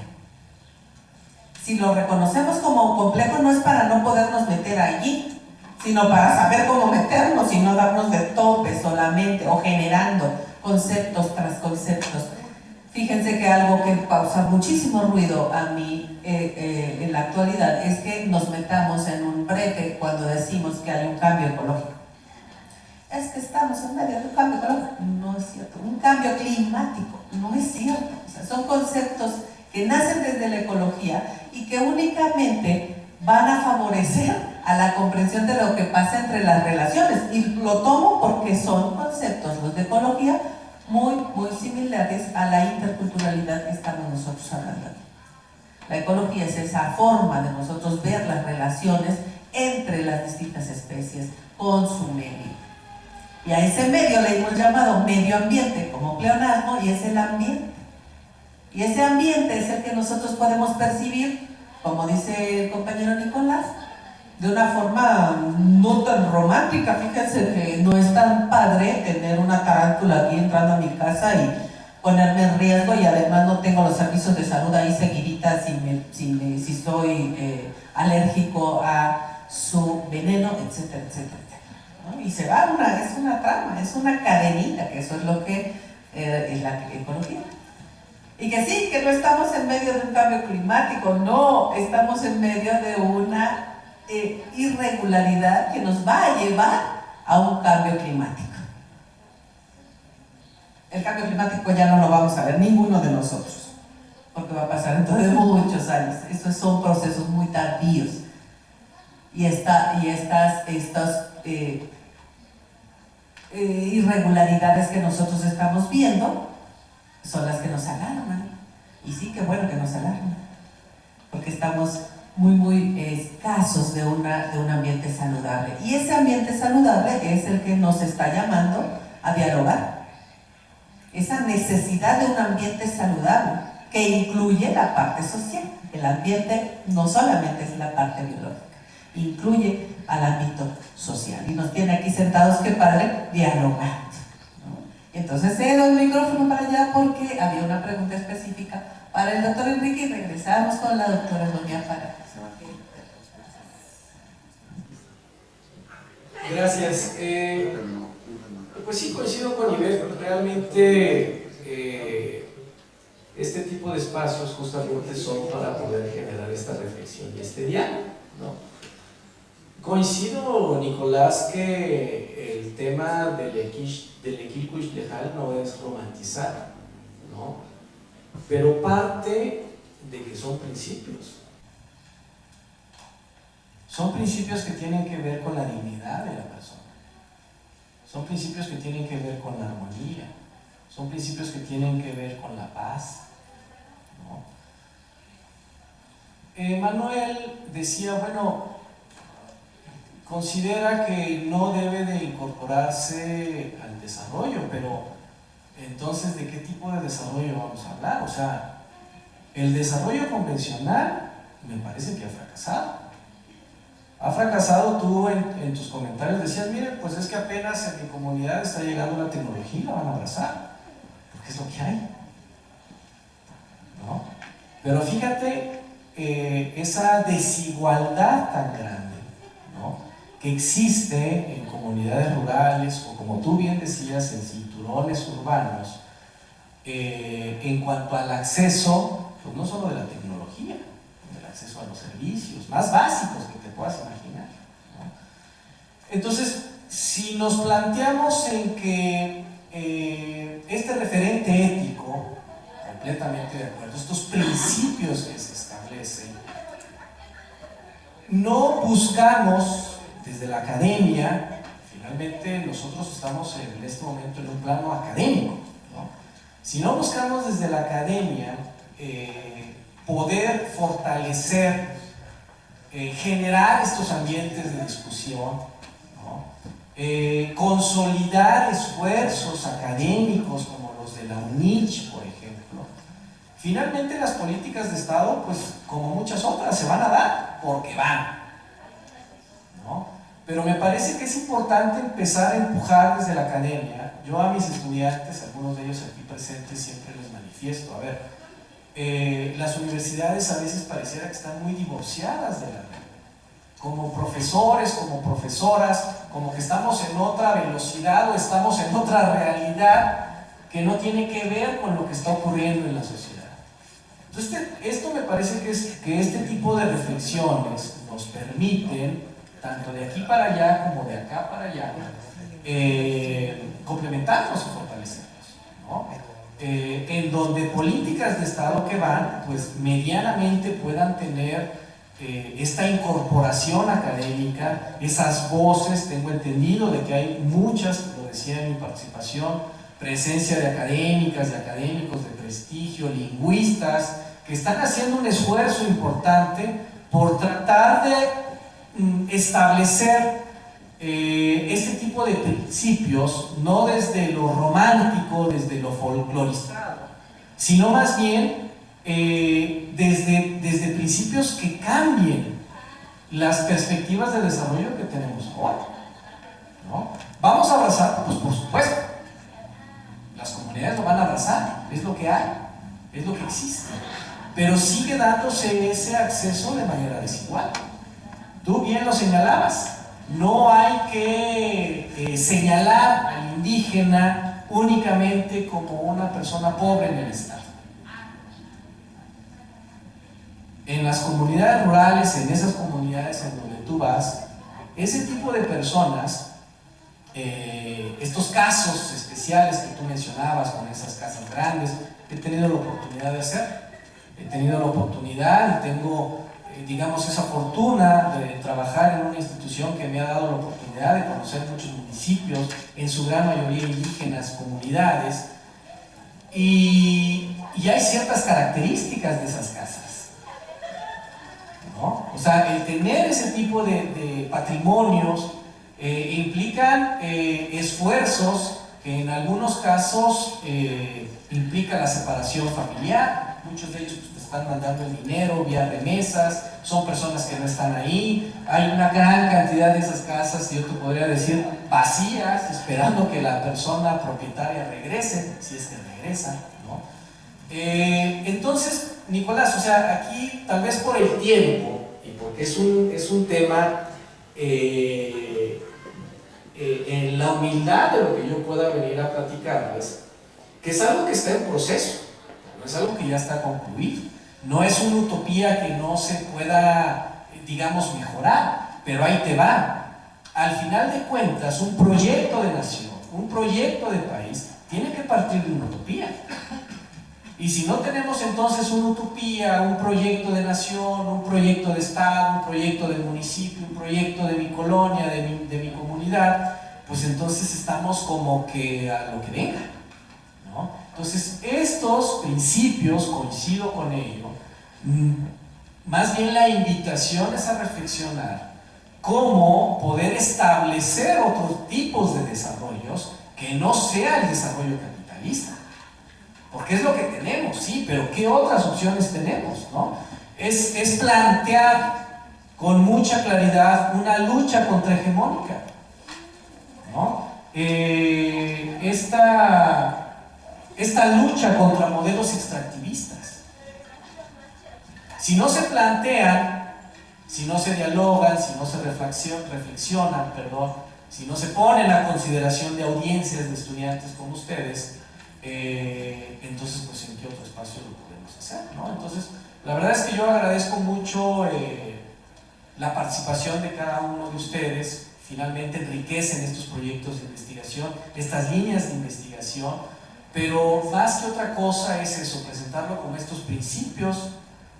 Si lo reconocemos como complejo, no es para no podernos meter allí, sino para saber cómo meternos y no darnos de tope solamente, o generando conceptos tras conceptos. Fíjense que algo que causa muchísimo ruido a mí en la actualidad es que nos metamos en un brete cuando decimos que hay un cambio ecológico. Es que estamos en medio de un cambio ecológico. No es cierto. Un cambio climático. No es cierto. O sea, son conceptos que nacen desde la ecología y que únicamente van a favorecer a la comprensión de lo que pasa entre las relaciones. Y lo tomo porque son conceptos, los de ecología, muy similares a la interculturalidad que estamos nosotros hablando aquí. La ecología es esa forma de nosotros ver las relaciones entre las distintas especies con su medio. Y a ese medio le hemos llamado medio ambiente como pleonasmo, y es el ambiente. Y ese ambiente es el que nosotros podemos percibir, como dice el compañero Nicolás, de una forma no tan romántica. Fíjense que no es tan padre tener una tarántula aquí entrando a mi casa y ponerme en riesgo, y además no tengo los servicios de salud ahí seguiditas si soy alérgico a su veneno, etcétera, etcétera, ¿no? Y se va, es una trama, es una cadenita, que eso es lo que es la ecología. Y que sí, que no estamos en medio de un cambio climático, no, estamos en medio de una irregularidad que nos va a llevar a un cambio climático. El cambio climático ya no lo vamos a ver ninguno de nosotros, porque va a pasar dentro de muchos años. Estos son procesos muy tardíos. y estas irregularidades que nosotros estamos viendo son las que nos alarman. Y sí, qué bueno que nos alarman, porque estamos muy escasos de un ambiente saludable. Y ese ambiente saludable es el que nos está llamando a dialogar. Esa necesidad de un ambiente saludable que incluye la parte social. El ambiente no solamente es la parte biológica, incluye al ámbito social. Y nos tiene aquí sentados, qué padre, dialogando, ¿no? Entonces cedo el micrófono para allá porque había una pregunta específica para el doctor Enrique y regresamos con la doctora Doña para. Gracias. Pues sí, coincido con Ivette. Realmente este tipo de espacios justamente son para poder generar esta reflexión y este diálogo, ¿no? Coincido, Nicolás, que el tema del Equilcuix Lejal no es romantizar, ¿no? Pero parte de que son principios. Son principios que tienen que ver con la dignidad de la persona. Son principios que tienen que ver con la armonía. Son principios que tienen que ver con la paz, ¿no? Manuel decía, bueno, considera que no debe de incorporarse al desarrollo, pero entonces, ¿de qué tipo de desarrollo vamos a hablar? O sea, el desarrollo convencional me parece que ha fracasado. Ha fracasado. Tú en tus comentarios decías, miren, pues es que apenas en mi comunidad está llegando la tecnología y la van a abrazar, porque es lo que hay, ¿no? Pero fíjate esa desigualdad tan grande, ¿no?, que existe en comunidades rurales o, como tú bien decías, en cinturones urbanos, en cuanto al acceso, pues no solo de la tecnología, del acceso a los servicios más básicos que te puedas imaginar, ¿no? Entonces, si nos planteamos en que este referente ético, completamente de acuerdo, estos principios que se establecen, no buscamos desde la academia, finalmente nosotros estamos en este momento en un plano académico, ¿no? Si no buscamos desde la academia poder fortalecer, generar estos ambientes de discusión, ¿no? Consolidar esfuerzos académicos como los de la UNICH, por ejemplo, finalmente las políticas de Estado, pues como muchas otras, se van a dar porque van, ¿no? Pero me parece que es importante empezar a empujar desde la academia. Yo a mis estudiantes, algunos de ellos aquí presentes, siempre les manifiesto, a ver, las universidades a veces pareciera que están muy divorciadas de la red. Como profesores, como profesoras, como que estamos en otra velocidad o estamos en otra realidad que no tiene que ver con lo que está ocurriendo en la sociedad. Entonces, esto me parece que este tipo de reflexiones nos permiten, tanto de aquí para allá como de acá para allá, complementarnos y fortalecernos, ¿no? En donde políticas de Estado que van, pues medianamente puedan tener esta incorporación académica, esas voces. Tengo entendido de que hay muchas, lo decía en mi participación, presencia de académicas, de académicos de prestigio, lingüistas, que están haciendo un esfuerzo importante por tratar de establecer este tipo de principios, no desde lo romántico, desde lo folclorizado, sino más bien desde principios que cambien las perspectivas de desarrollo que tenemos ahora, ¿no? ¿Vamos a abrazar? Pues por supuesto. Las comunidades lo van a abrazar, es lo que hay, es lo que existe. Pero sigue dándose ese acceso de manera desigual. Tú bien lo señalabas, no hay que señalar al indígena únicamente como una persona pobre en el Estado. En las comunidades rurales, en esas comunidades en donde tú vas, ese tipo de personas, estos casos especiales que tú mencionabas con esas casas grandes, he tenido la oportunidad de hacer. He tenido la oportunidad y tengo digamos, esa fortuna de trabajar en una institución que me ha dado la oportunidad de conocer muchos municipios, en su gran mayoría indígenas, comunidades, y hay ciertas características de esas casas, ¿no? O sea, el tener ese tipo de patrimonios implican esfuerzos que en algunos casos implica la separación familiar. Muchos de ellos pues, te están mandando el dinero vía remesas, son personas que no están ahí. Hay una gran cantidad de esas casas, yo te podría decir, vacías, esperando que la persona propietaria regrese, si es que regresa, ¿no? Entonces, Nicolás, o sea, aquí tal vez por el tiempo, y porque es un tema en la humildad de lo que yo pueda venir a platicarles, que es algo que está en proceso, no es algo que ya está concluido, no es una utopía que no se pueda, digamos, mejorar, pero ahí te va. Al final de cuentas, un proyecto de nación, un proyecto de país, tiene que partir de una utopía. Y si no tenemos entonces una utopía, un proyecto de nación, un proyecto de estado, un proyecto de municipio, un proyecto de mi colonia, de mi comunidad, pues entonces estamos como que a lo que venga, ¿no? Entonces estos principios, coincido con ello, más bien la invitación es a reflexionar cómo poder establecer otros tipos de desarrollos que no sea el desarrollo capitalista. Porque es lo que tenemos, sí, pero ¿qué otras opciones tenemos, no? Es plantear con mucha claridad una lucha contrahegemónica, ¿no? Esta lucha contra modelos extractivistas. Si no se plantean, si no se dialogan, si no se reflexionan, si no se ponen a consideración de audiencias de estudiantes como ustedes, entonces pues en qué otro espacio lo podemos hacer, ¿no? Entonces la verdad es que yo agradezco mucho la participación de cada uno de ustedes. Finalmente enriquecen estos proyectos de investigación, estas líneas de investigación, pero más que otra cosa es eso, presentarlo como estos principios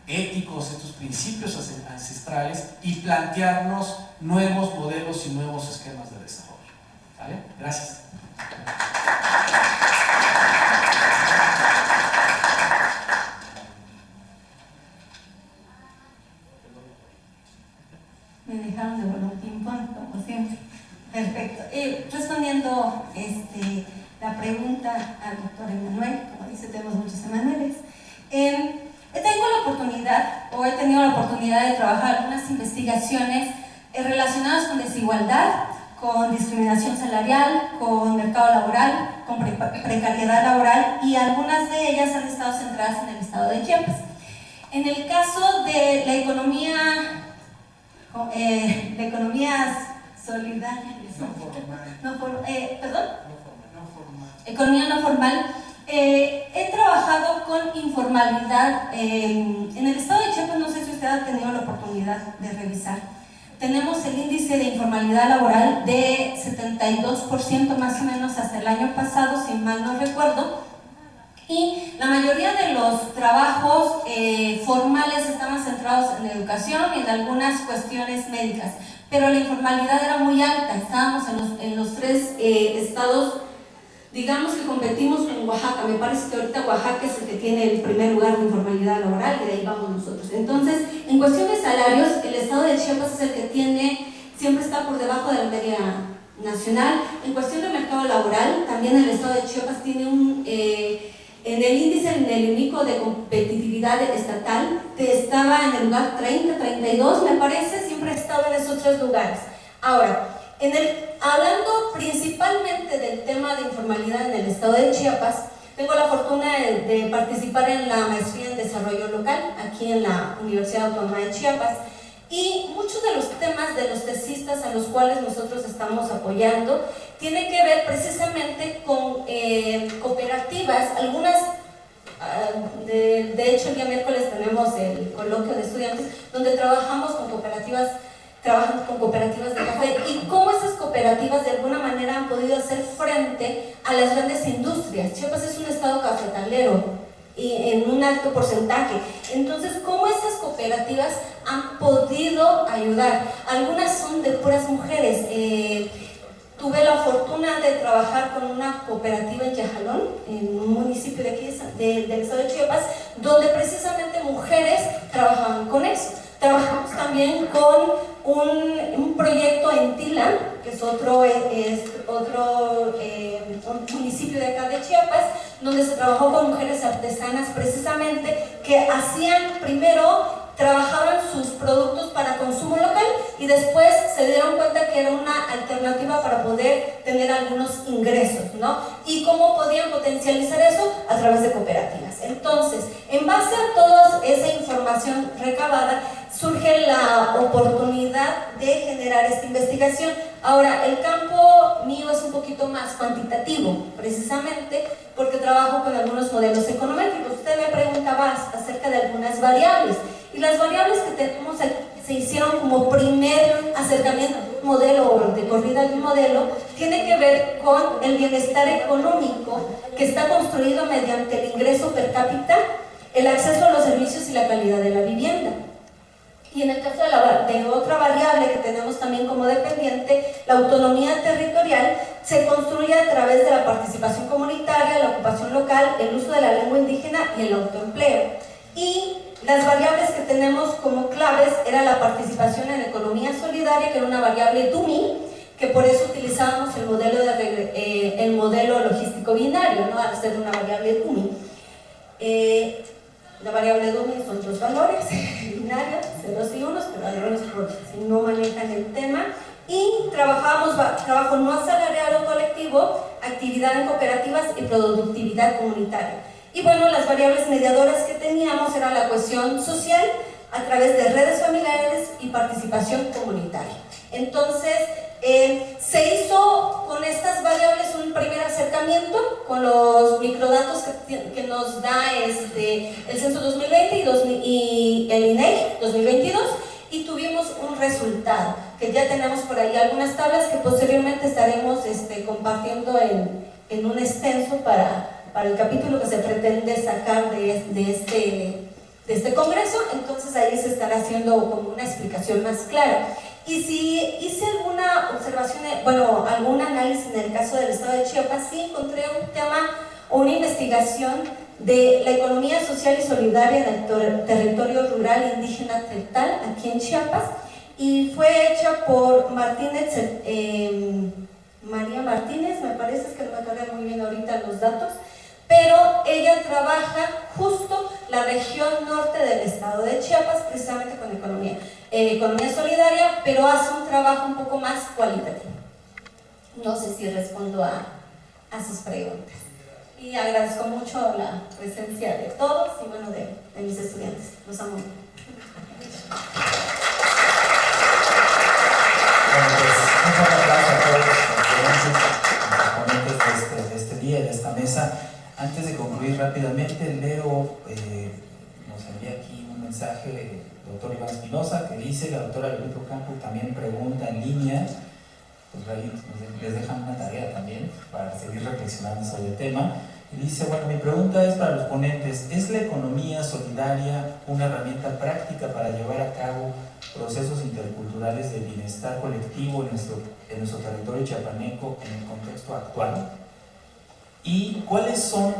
éticos, estos principios ancestrales y plantearnos nuevos modelos y nuevos esquemas de desarrollo. ¿Vale? Gracias. Me dejaron de volver un ping-pong, como siempre. Perfecto. Respondiendo la pregunta al doctor Emanuel, como dice, tenemos muchos Emanueles. He tenido la oportunidad de trabajar algunas investigaciones relacionadas con desigualdad, con discriminación salarial, con mercado laboral, con precariedad laboral, y algunas de ellas han estado centradas en el estado de Chiapas. En el caso de la economía solidaria, economía no formal, he trabajado con informalidad. En el estado de Chiapas, no sé si usted ha tenido la oportunidad de revisar, tenemos el índice de informalidad laboral de 72% más o menos hasta el año pasado, si mal no recuerdo, y la mayoría de los trabajos formales estaban centrados en la educación y en algunas cuestiones médicas, pero la informalidad era muy alta. Estábamos en los tres estados, digamos que competimos con Oaxaca. Me parece que ahorita Oaxaca es el que tiene el primer lugar de informalidad laboral y de ahí vamos nosotros. Entonces, en cuestión de salarios, el estado de Chiapas es el que siempre está por debajo de la media nacional. En cuestión de mercado laboral, también el estado de Chiapas tiene en el índice, en el único de competitividad estatal, estaba en el lugar 30, 32, me parece, siempre estaba en esos tres lugares. Ahora, hablando principalmente del tema de informalidad en el estado de Chiapas, tengo la fortuna de participar en la maestría en desarrollo local, aquí en la Universidad Autónoma de Chiapas, y muchos de los temas de los tesistas a los cuales nosotros estamos apoyando tienen que ver precisamente con cooperativas. Algunas, de hecho el día miércoles tenemos el coloquio de estudiantes donde trabajamos con cooperativas de café y cómo esas cooperativas de alguna manera han podido hacer frente a las grandes industrias. Chiapas es un estado cafetalero en un alto porcentaje. Entonces, ¿cómo estas cooperativas han podido ayudar? Algunas son de puras mujeres. Tuve la fortuna de trabajar con una cooperativa en Yajalón, en un municipio de aquí del estado de Chiapas, donde precisamente mujeres trabajaban con eso. Trabajamos también con un proyecto en Tila, que es otro un municipio de acá de Chiapas, donde se trabajó con mujeres artesanas precisamente que hacían primero, trabajaban sus productos para consumo local y después se dieron cuenta que era una alternativa para poder tener algunos ingresos, ¿no? Y cómo podían potencializar eso a través de cooperativas. Entonces, en base a toda esa información recabada, surge la oportunidad de generar esta investigación. Ahora, el campo mío es un poquito más cuantitativo, precisamente porque trabajo con algunos modelos econométricos. Usted me preguntaba acerca de algunas variables, y las variables que tenemos aquí se hicieron como primer acercamiento a un modelo o de corrida de un modelo, tiene que ver con el bienestar económico que está construido mediante el ingreso per cápita, el acceso a los servicios y la calidad de la vivienda. Y en el caso de otra variable que tenemos también como dependiente, la autonomía territorial, se construye a través de la participación comunitaria, la ocupación local, el uso de la lengua indígena y el autoempleo. Y las variables que tenemos como claves era la participación en economía solidaria, que era una variable DUMI, que por eso utilizábamos el modelo logístico binario, ¿no? Al ser una variable DUMI. La variable DUMI son dos valores binarios, ceros y unos, pero algunos si no manejan el tema. Y trabajo no asalariado colectivo, actividad en cooperativas y productividad comunitaria. Y bueno, las variables mediadoras que teníamos era la cohesión social a través de redes familiares y participación comunitaria. Entonces, se hizo con estas variables un primer acercamiento con los microdatos que nos da el Censo 2020 y el INEGI 2022, y tuvimos un resultado, que ya tenemos por ahí algunas tablas que posteriormente estaremos compartiendo en un extenso para el capítulo que se pretende sacar de este congreso. Entonces ahí se estará haciendo como una explicación más clara. Y si hice alguna observación, algún análisis en el caso del estado de Chiapas, sí encontré un tema o una investigación de la economía social y solidaria del territorio rural indígena Tetal, aquí en Chiapas, y fue hecha por María Martínez, me parece, es que no me acuerdo muy bien ahorita los datos, pero ella trabaja justo la región norte del estado de Chiapas, precisamente con economía solidaria, pero hace un trabajo un poco más cualitativo. No sé si respondo a sus preguntas. Y agradezco mucho la presencia de todos y bueno, de mis estudiantes. Los amo. Bueno, pues un fuerte aplauso a todos los ponentes de este día y de esta mesa. Antes de concluir rápidamente, Leo nos envía aquí un mensaje del doctor Iván Espinosa que dice: la doctora Benito Campo también pregunta en línea, pues ahí les dejan una tarea también para seguir reflexionando sobre el tema. Y dice: bueno, mi pregunta es para los ponentes, ¿es la economía solidaria una herramienta práctica para llevar a cabo procesos interculturales de bienestar colectivo en nuestro territorio chiapaneco en el contexto actual? ¿Y cuáles son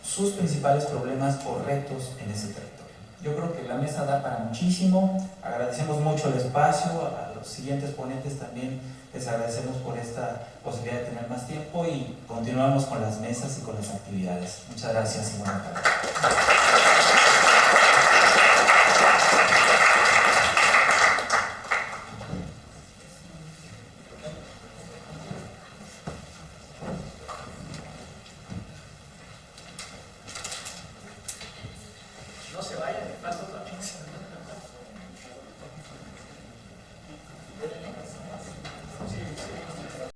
sus principales problemas o retos en ese territorio? Yo creo que la mesa da para muchísimo. Agradecemos mucho el espacio. A los siguientes ponentes también les agradecemos por esta posibilidad de tener más tiempo y continuamos con las mesas y con las actividades. Muchas gracias y buenas tardes. No se vayan.